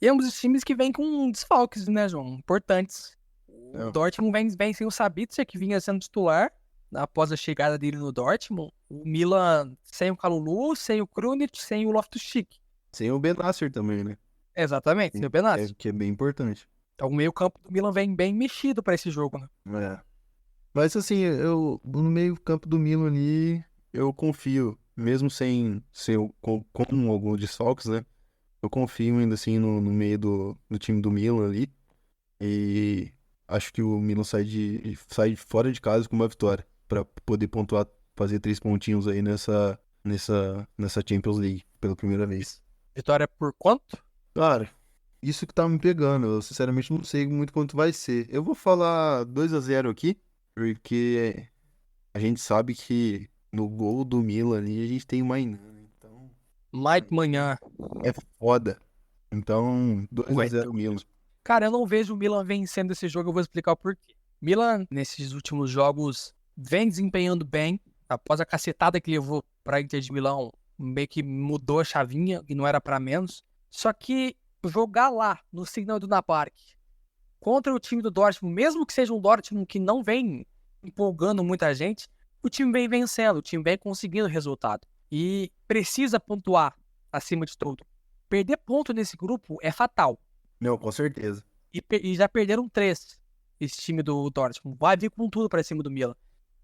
E ambos os times que vêm com desfalques, né, João? Importantes. É. O Dortmund vem sem o Sabitzer, que vinha sendo titular após a chegada dele no Dortmund. O Milan sem o Kalulu, sem o Krunic, sem o Loftus-Cheek. Sem o Benasser também, né? Exatamente, sem o Benassi. Que é bem importante. Então o meio campo do Milan vem bem mexido pra esse jogo, né? É. Mas assim, no meio campo do Milan ali, eu confio, mesmo sem ser com alguns desfalques, né? Eu confio ainda assim no meio do time do Milan ali. E acho que o Milan sai fora de casa com uma vitória, pra poder pontuar, fazer 3 pontinhos aí nessa Champions League pela primeira vez. Vitória por quanto? Cara, isso que tá me pegando. Eu sinceramente não sei muito quanto vai ser. Eu vou falar 2-0 aqui, porque a gente sabe que no gol do Milan ali a gente tem o Mainan, né? Então Mike Manhã. é foda. Então, 2-0 Milan. Cara, eu não vejo o Milan vencendo esse jogo, eu vou explicar o porquê. Milan, nesses últimos jogos, vem desempenhando bem. Após a cacetada que levou pra Inter de Milão, meio que mudou a chavinha, e não era pra menos. Só que jogar lá, no Signal Iduna Park, contra o time do Dortmund, mesmo que seja um Dortmund que não vem empolgando muita gente, o time vem vencendo, o time vem conseguindo resultado. E precisa pontuar acima de tudo. Perder ponto nesse grupo é fatal. Não, com certeza. E já perderam 3, esse time do Dortmund. Vai vir com tudo pra cima do Milan.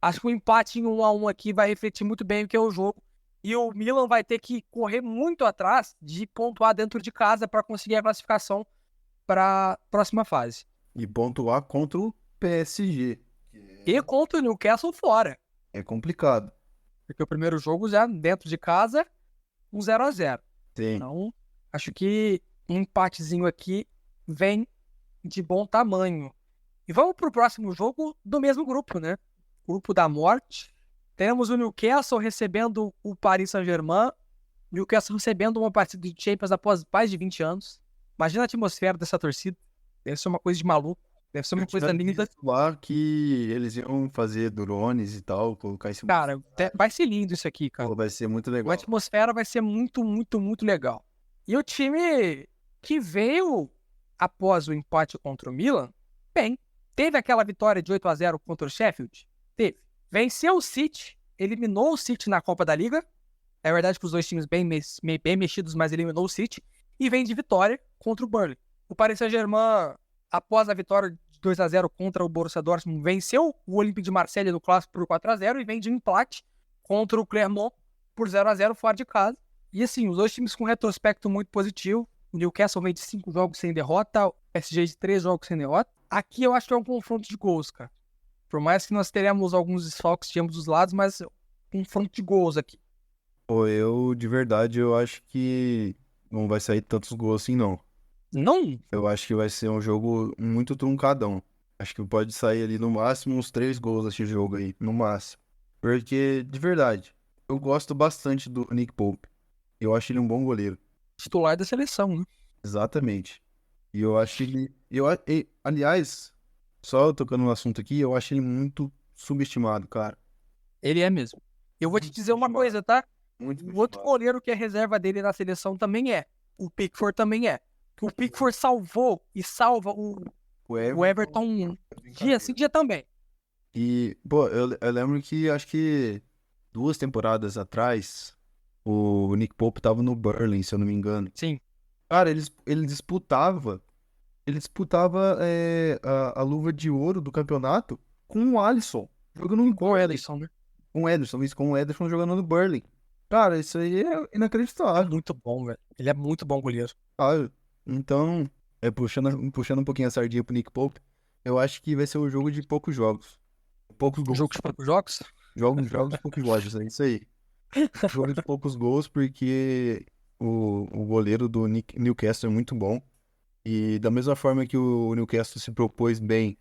Acho que o empate em 1-1 aqui vai refletir muito bem o que é o jogo. E o Milan vai ter que correr muito atrás de pontuar dentro de casa para conseguir a classificação para a próxima fase. E pontuar contra o PSG. E contra o Newcastle fora. É complicado. Porque o primeiro jogo já dentro de casa, 0-0. Sim. Então, acho que um empatezinho aqui vem de bom tamanho. E vamos pro próximo jogo do mesmo grupo, né? Grupo da morte. Temos o Newcastle recebendo o Paris Saint-Germain. Newcastle recebendo uma partida de Champions após mais de 20 anos. Imagina a atmosfera dessa torcida. Deve ser uma coisa de maluco. Deve ser uma Eu coisa tinha linda. visto lá que eles iam fazer drones e tal, colocar isso. Cara, vai ser lindo isso aqui, cara. Pô, vai ser muito A legal. atmosfera vai ser muito, muito, muito legal. E o time que veio após o empate contra o Milan, bem, teve aquela vitória de 8-0 contra o Sheffield? Teve. Venceu o City, eliminou o City na Copa da Liga. É verdade que os dois times bem mexidos, mas eliminou o City. E vem de vitória contra o Burnley. O Paris Saint-Germain, após a vitória de 2-0 contra o Borussia Dortmund, venceu o Olympique de Marselha no Clássico por 4-0 e vem de empate contra o Clermont por 0-0 fora de casa. E assim, os dois times com retrospecto muito positivo. O Newcastle vem de 5 jogos sem derrota, o PSG de 3 jogos sem derrota. Aqui eu acho que é um confronto de gols, cara. Por mais que nós teremos alguns desfalques de ambos os lados, mas confronto de gols aqui. Pô, de verdade, eu acho que não vai sair tantos gols assim, não. Não? Eu acho que vai ser um jogo muito truncadão. Acho que pode sair ali no máximo uns 3 gols nesse jogo aí, no máximo. Porque, de verdade, eu gosto bastante do Nick Pope. Eu acho ele um bom goleiro. Titular da seleção, né? Exatamente. E eu acho ele. Aliás, só tocando no assunto aqui, eu acho ele muito subestimado, cara. Ele é mesmo. Eu vou te dizer uma coisa, tá? Muito O outro subestimado. goleiro que é reserva dele na seleção também é. O Pickford também é. O Pickford salvou e salva o Everton dia sim, dia também. E, pô, eu lembro que acho que 2 temporadas atrás, o Nick Pope tava no Burnley, se eu não me engano. Sim. Cara, ele disputava a luva de ouro do campeonato com o Alisson, jogando no Com o Ederson, né? com o Ederson jogando no Burnley. Cara, isso aí é É inacreditável. muito bom, velho. Ele é muito bom goleiro. Ah, então, puxando um pouquinho a sardinha pro Nick Pope, eu acho que vai ser um jogo de poucos jogos. Poucos gols. Jogo de poucos jogos? Jogos, poucos gols, é isso aí. Jogo de poucos gols, porque o goleiro do Newcastle é muito bom. E da mesma forma que o Newcastle se propôs bem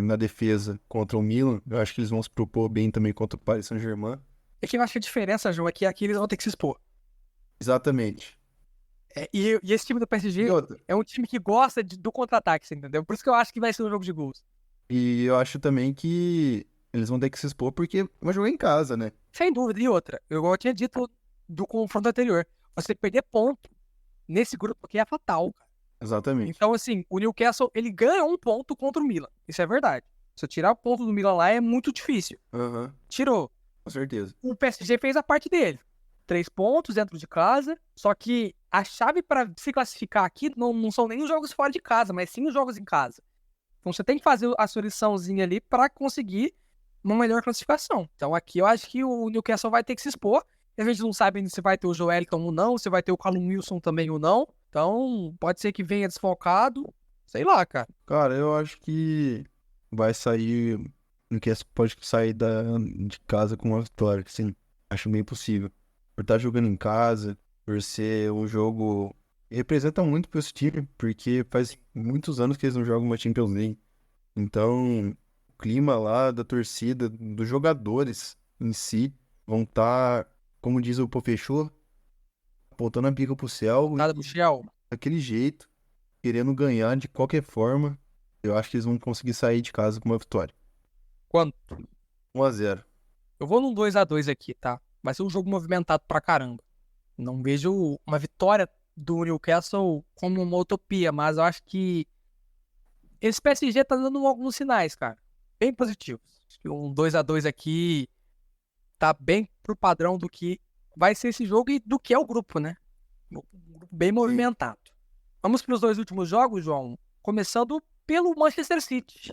na defesa contra o Milan, eu acho que eles vão se propor bem também contra o Paris Saint-Germain. É que eu acho que a diferença, João, é que aqui eles vão ter que se expor. Exatamente. E esse time do E PSG outra, é um time que gosta do contra-ataque, você entendeu? Por isso que eu acho que vai ser um jogo de gols. e eu acho também que eles vão ter que se expor porque vai jogar em casa, né? Sem dúvida. E outra, igual eu tinha dito do confronto anterior, você perder ponto nesse grupo aqui é fatal, cara. Exatamente. Então, assim, o Newcastle, ele ganha um ponto contra o Milan. Isso é verdade. Se eu tirar o ponto do Milan lá, é muito difícil. Aham, Tirou. com certeza. O PSG fez a parte dele. 3 pontos dentro de casa. Só que a chave para se classificar aqui não são nem os jogos fora de casa, mas sim os jogos em casa. Então você tem que fazer a sua liçãozinha ali para conseguir uma melhor classificação. Então aqui eu acho que o Newcastle vai ter que se expor. A gente não sabe ainda se vai ter o Joelinton ou não, se vai ter o Callum Wilson também ou não. Então pode ser que venha desfalcado. Sei lá, cara. Cara, eu acho que vai sair. O Newcastle pode sair de casa com uma vitória, sim. Acho bem possível. Por estar jogando em casa, por ser um jogo. Representa muito para esse time, porque faz muitos anos que eles não jogam uma Champions League. Então, o clima lá da torcida, dos jogadores em si, vão estar, como diz o Pofechô, apontando a pica pro céu, Nada, Michel. daquele jeito, querendo ganhar de qualquer forma. Eu acho que eles vão conseguir sair de casa com uma vitória. Quanto? 1-0. Eu vou num 2-2 aqui, tá? Vai ser um jogo movimentado pra caramba. Não vejo uma vitória do Newcastle como uma utopia, mas eu acho que esse PSG tá dando alguns sinais, cara. Bem positivos. Acho que um 2-2 aqui tá bem pro padrão do que vai ser esse jogo e do que é o grupo, né? Um grupo bem movimentado. Vamos para os 2 últimos jogos, João. Começando pelo Manchester City.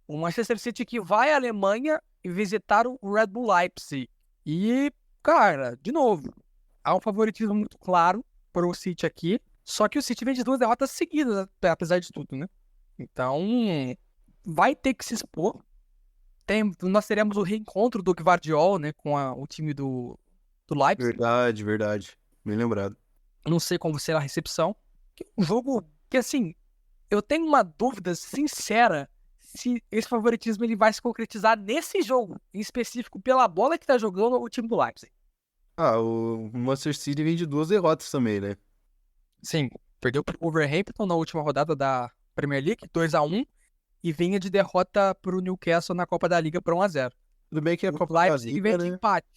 O Manchester City que vai à Alemanha e visitar o Red Bull Leipzig. E, cara, de novo, há um favoritismo muito claro para o City aqui. Só que o City vem de 2 derrotas seguidas, apesar de tudo, né? Então, vai ter que se expor. Nós teremos o reencontro do Gvardiol, né, com o time do Leipzig. Verdade, verdade. Bem lembrado. Não sei como será a recepção. Um jogo que, assim, eu tenho uma dúvida sincera se esse favoritismo ele vai se concretizar nesse jogo, em específico pela bola que tá jogando o time do Leipzig. Ah, o Manchester City vem de 2 derrotas também, né? Sim, perdeu pro Wolverhampton na última rodada da Premier League, 2-1, e vinha de derrota pro Newcastle na Copa da Liga por 1-0. Tudo bem que é O Copa da Leipzig Liga, vem de né? empate.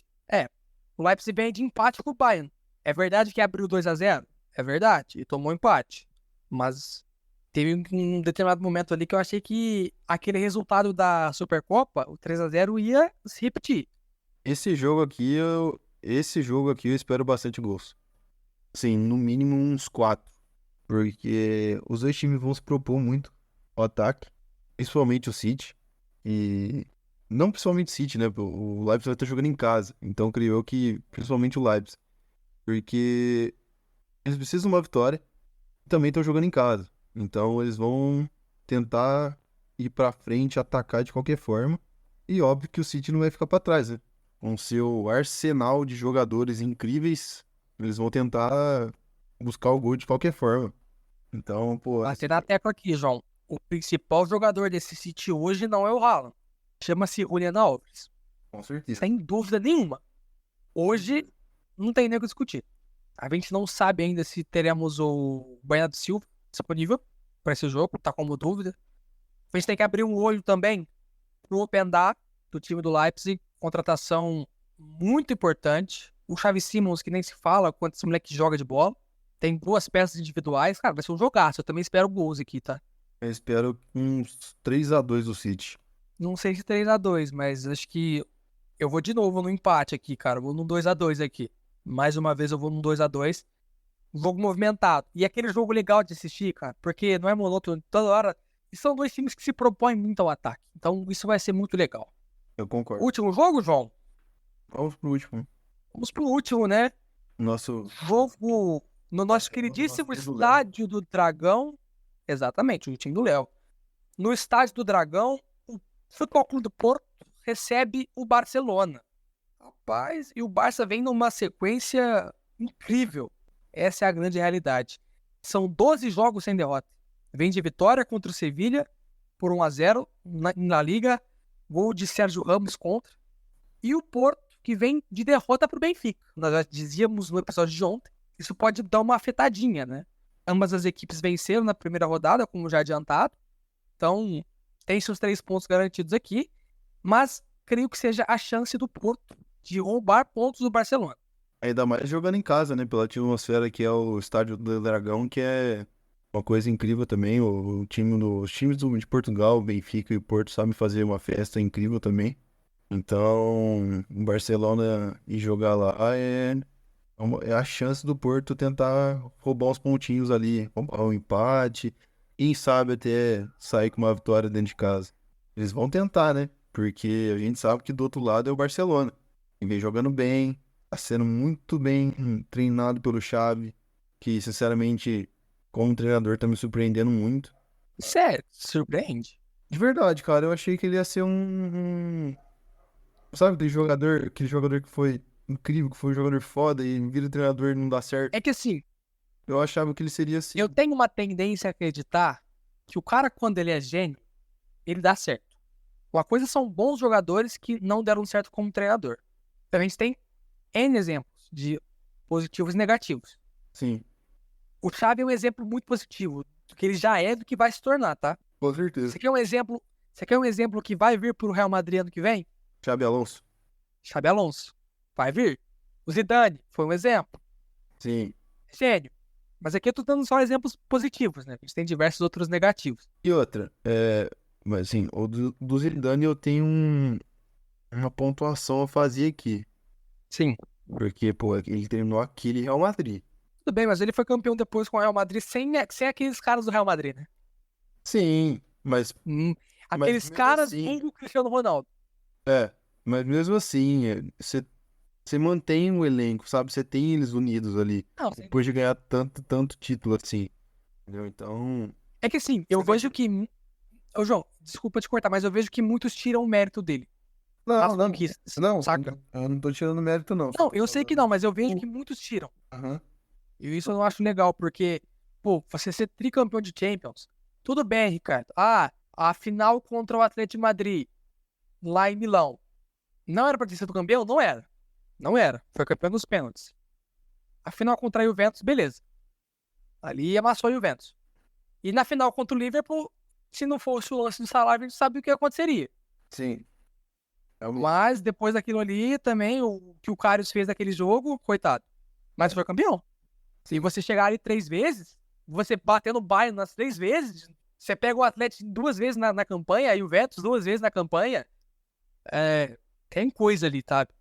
O Leipzig vem de empate com o Bayern. É verdade que abriu 2-0? É verdade, e tomou empate. Mas teve um determinado momento ali que eu achei que aquele resultado da Supercopa, o 3-0, ia se repetir. Esse jogo aqui eu espero bastante gols. Sim, no mínimo uns 4. Porque os dois times vão se propor muito ao ataque, principalmente o City. E não principalmente o City, né? O Leipzig vai estar jogando em casa. Então creio eu que principalmente o Leipzig. Porque eles precisam de uma vitória e também estão jogando em casa. Então eles vão tentar ir pra frente, atacar de qualquer forma. E óbvio que o City não vai ficar pra trás, né? Com seu arsenal de jogadores incríveis, eles vão tentar buscar o gol de qualquer forma. Então, pô, Bater na tecla aqui, João. O principal jogador desse City hoje não é o Haaland. Chama-se Julian Alves. com certeza. Sem dúvida nenhuma. Hoje não tem nem o que discutir. A gente não sabe ainda se teremos o Bernardo Silva disponível para esse jogo, tá como dúvida. A gente tem que abrir um olho também pro Openda, do time do Leipzig. Contratação muito importante. O Xavi Simons, que nem se fala quanto esse moleque joga de bola. Tem boas peças individuais. Cara, vai ser um jogaço. Eu também espero gols aqui, tá? Eu espero uns 3-2 do City. Não sei se 3-2, mas acho que eu vou de novo no empate aqui, cara. Eu vou no 2-2 aqui. Mais uma vez eu vou no 2-2. Jogo movimentado. E aquele jogo legal de assistir, cara, porque não é monótono toda hora. E são dois times que se propõem muito ao ataque. Então isso vai ser muito legal. Eu concordo. Último jogo, João? Vamos pro último. Vamos pro último, né? Nosso Jogo no nosso queridíssimo time do Léo. Estádio do Dragão. Exatamente, o time do Léo. No Estádio do Dragão, o Futebol Clube do Porto recebe o Barcelona. Rapaz, e o Barça vem numa sequência incrível. Essa é a grande realidade. São 12 jogos sem derrota. Vem de vitória contra o Sevilha por 1-0 na Liga. Gol de Sérgio Ramos contra. E o Porto, que vem de derrota para o Benfica. Nós já dizíamos no episódio de ontem, isso pode dar uma afetadinha, né? Ambas as equipes venceram na primeira rodada, como já adiantado. Então, tem seus 3 pontos garantidos aqui. Mas creio que seja a chance do Porto de roubar pontos do Barcelona. Ainda mais jogando em casa, né? Pela atmosfera que é o Estádio do Dragão, que é uma coisa incrível também. Os times de Portugal, o Benfica e o Porto sabem fazer uma festa incrível também. Então, o Barcelona ir jogar lá é a chance do Porto tentar roubar uns pontinhos ali, roubar um empate. Quem sabe até sair com uma vitória dentro de casa. Eles vão tentar, né? Porque a gente sabe que do outro lado é o Barcelona. E vem jogando bem, tá sendo muito bem treinado pelo Xavi, que sinceramente, como treinador, tá me surpreendendo muito. Sério, surpreende. De verdade, cara, eu achei que ele ia ser sabe, aquele jogador que foi incrível, que foi um jogador foda e vira treinador e não dá certo. É que assim, Eu achava que ele seria assim. eu tenho uma tendência a acreditar que o cara, quando ele é gênio, ele dá certo. Uma coisa são bons jogadores que não deram certo como treinador. Então a gente tem N exemplos de positivos e negativos. Sim, O Xavi é um exemplo muito positivo do que ele já é e do que vai se tornar, tá? com certeza. Você quer um exemplo que vai vir pro Real Madrid ano que vem? Xabi Alonso. Xabi Alonso. Vai vir. O Zidane foi um exemplo. Sim. Gênio. Mas aqui eu tô dando só exemplos positivos, né? A gente tem diversos outros negativos. E outra, mas assim, o do Zidane eu tenho uma pontuação a fazer aqui. Sim. Porque, pô, ele terminou aquele Real Madrid. Tudo bem, mas ele foi campeão depois com o Real Madrid sem aqueles caras do Real Madrid, né? Sim, mas Aqueles mesmo caras assim- com o Cristiano Ronaldo. mas mesmo assim, você mantém o elenco, sabe? Você tem eles unidos ali, Não, depois de ganhar tanto título assim. Entendeu? Então, é que assim, eu vejo que... Ô, João, desculpa te cortar, mas eu vejo que muitos tiram o mérito dele. As conquistas, saca? eu não tô tirando mérito, não. Não, eu sei que não, mas eu vejo que muitos tiram. Aham. E isso eu não acho legal, porque, pô, você ser tricampeão de Champions, tudo bem, Ricardo. Ah, a final contra o Atlético de Madrid, lá em Milão. Não era pra ter sido campeão? Não era. Não era. Foi campeão nos pênaltis. A final contra a Juventus, beleza. Ali amassou a Juventus. E na final contra o Liverpool, Se não fosse o lance do salário, a gente sabe o que aconteceria. Sim. Mas depois daquilo ali também, o que o Karius fez naquele jogo, coitado. Mas foi campeão. Se você chegar ali 3 vezes, você bater no Bayern nas 3 vezes, você pega o Atlético 2 vezes na campanha e o Juventus 2 vezes na campanha, tem coisa ali, sabe?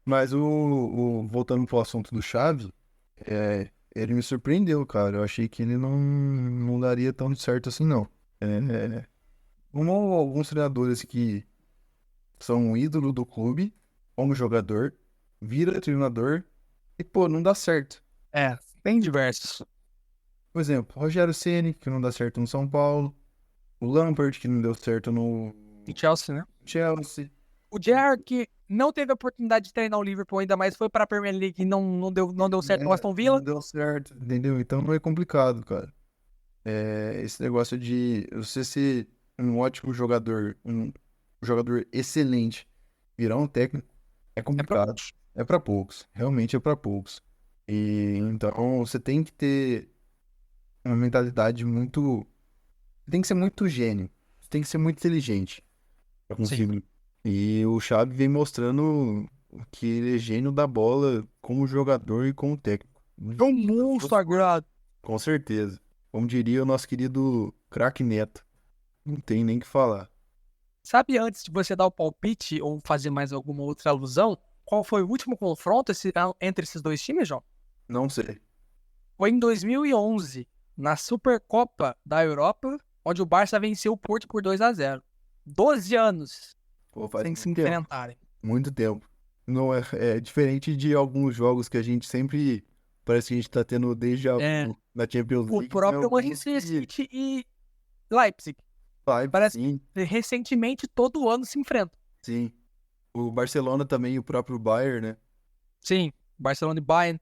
Mas voltando pro assunto do Xavi, ele me surpreendeu, cara. Eu achei que ele não daria tão certo assim, não. Como alguns treinadores que são um ídolo do clube, como jogador, vira treinador e, pô, não dá certo. Bem diversos. Por exemplo, Rogério Ceni, que não dá certo no São Paulo. O Lampard, que não deu certo no E Chelsea, né? Chelsea. O Gerrard, que não teve a oportunidade de treinar o Liverpool ainda, mas foi para a Premier League e não deu certo no Aston Villa. Não deu certo, entendeu? Então não é complicado, cara. Esse negócio de você ser um ótimo jogador, um jogador excelente, virar um técnico, é complicado. É pra poucos. Realmente é pra poucos. E então você tem que ter uma mentalidade muito. Você tem que ser muito gênio. Você tem que ser muito inteligente pra conseguir. E o Xavi vem mostrando que ele é gênio da bola como jogador e como técnico. É um monstro sagrado. Com certeza. Como diria o nosso querido craque Neto. Não tem nem o que falar. Sabe, antes de você dar o palpite ou fazer mais alguma outra alusão, qual foi o último confronto entre esses dois times, João? Não sei. Foi em 2011, na Supercopa da Europa, onde o Barça venceu o Porto por 2-0. 12 anos Pô, faz sem muito se tempo. enfrentarem. Muito tempo. Não é diferente de alguns jogos que a gente sempre parece que a gente tá tendo desde na Champions O League. próprio alguns Manchester que City e Leipzig. vai, Parece sim, que recentemente todo ano se enfrentam. sim. O Barcelona também, o próprio Bayern, né? Sim, Barcelona e Bayern.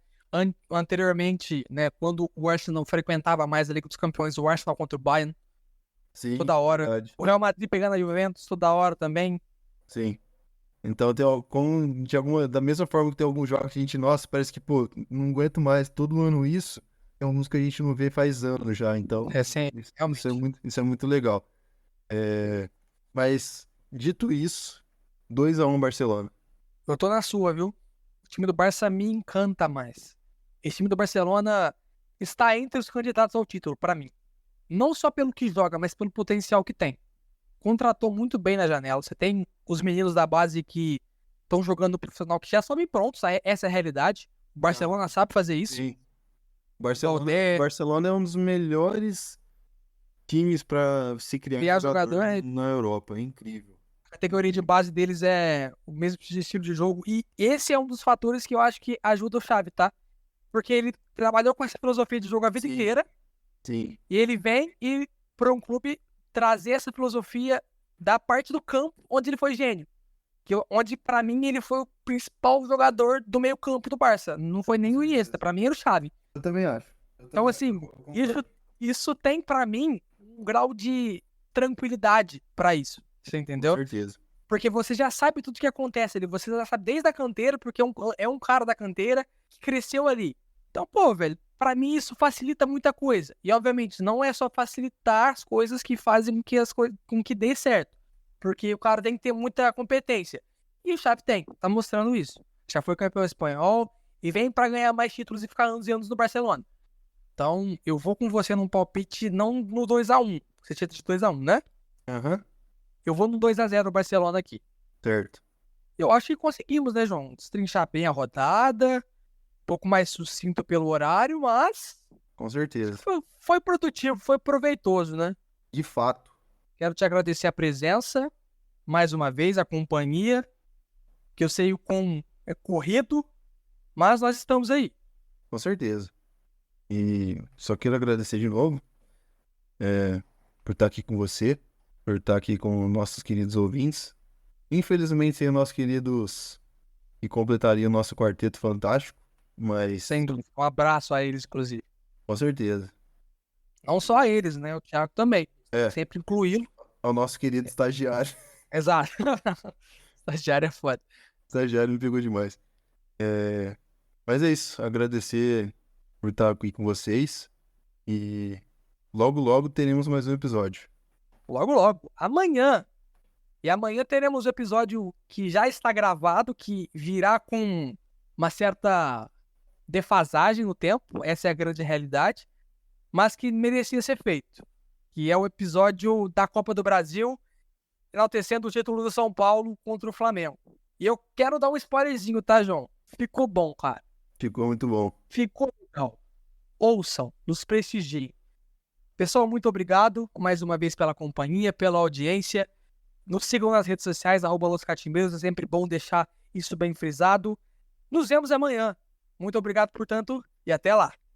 Anteriormente, né, quando o Arsenal frequentava mais a Liga dos Campeões, o Arsenal contra o Bayern, Sim, toda hora. verdade. O Real Madrid pegando a Juventus, toda hora também. Sim. Então, da mesma forma que tem alguns jogos que a gente, nossa, parece que, pô, não aguento mais todo ano isso. Tem alguns que a gente não vê faz anos já, então Sim, realmente. isso é muito legal. Mas, dito isso, 2-1 Barcelona. Eu tô na sua, viu? O time do Barça me encanta mais. Esse time do Barcelona está entre os candidatos ao título, pra mim. Não só pelo que joga, mas pelo potencial que tem. Contratou muito bem na janela. Você tem os meninos da base que estão jogando no profissional que já sobem prontos. Essa é a realidade. O Barcelona sabe fazer isso. Sim. Valder, Barcelona é um dos melhores times pra se criar jogador na Europa. É incrível. a categoria de base deles é o mesmo estilo de jogo. E esse é um dos fatores que eu acho que ajuda o Xavi, tá? Porque ele trabalhou com essa filosofia de jogo a vida inteira. Sim. E ele vem e para um clube trazer essa filosofia da parte do campo onde ele foi gênio. Onde, pra mim, ele foi o principal jogador do meio campo do Barça. Não foi nem o Iniesta, pra mim era o Xavi. Eu também acho. Então, assim, isso tem pra mim um grau de tranquilidade pra isso. Você entendeu? Com certeza. Porque você já sabe tudo que acontece ali. Você já sabe desde a canteira, porque é um cara da canteira que cresceu ali. Então, pô, velho, pra mim isso facilita muita coisa. E, obviamente, não é só facilitar as coisas que fazem com que dê certo. Porque o cara tem que ter muita competência. E o Xavi tem, tá mostrando isso. Já foi campeão espanhol e vem pra ganhar mais títulos e ficar anos e anos no Barcelona. Então, eu vou com você num palpite, não no 2-1. Você tinha dito 2-1, né? Aham. Eu vou no 2-0 Barcelona aqui. Certo. Eu acho que conseguimos, né, João? Destrinchar bem a rodada. Um pouco mais sucinto pelo horário, mas Com certeza. foi produtivo, foi proveitoso, né? De fato. Quero te agradecer a presença, mais uma vez, a companhia, que eu sei o quão é corrido, mas nós estamos aí. Com certeza. E só quero agradecer de novo por estar aqui com você, por estar aqui com nossos queridos ouvintes. Infelizmente, sem os nossos queridos que completariam o nosso quarteto fantástico, mas Sem dúvida. Um abraço a eles, inclusive. com certeza. Não só a eles, né? O Thiago também. É. Sempre incluí-lo. Ao nosso querido estagiário. Exato. Estagiário é foda. Estagiário me pegou demais. Mas é isso. Agradecer por estar aqui com vocês. E logo, logo teremos mais um episódio. logo, logo, amanhã. E amanhã teremos o episódio que já está gravado, que virá com uma certa defasagem no tempo, essa é a grande realidade, mas que merecia ser feito, que é o episódio da Copa do Brasil, enaltecendo o título do São Paulo contra o Flamengo. E eu quero dar um spoilerzinho, tá, João? Ficou bom, cara. Ficou muito bom. Ficou legal. Ouçam, nos prestigiem. Pessoal, muito obrigado mais uma vez pela companhia, pela audiência. Nos sigam nas redes sociais, @LosCatimbeiros, é sempre bom deixar isso bem frisado. Nos vemos amanhã. Muito obrigado, portanto, e até lá.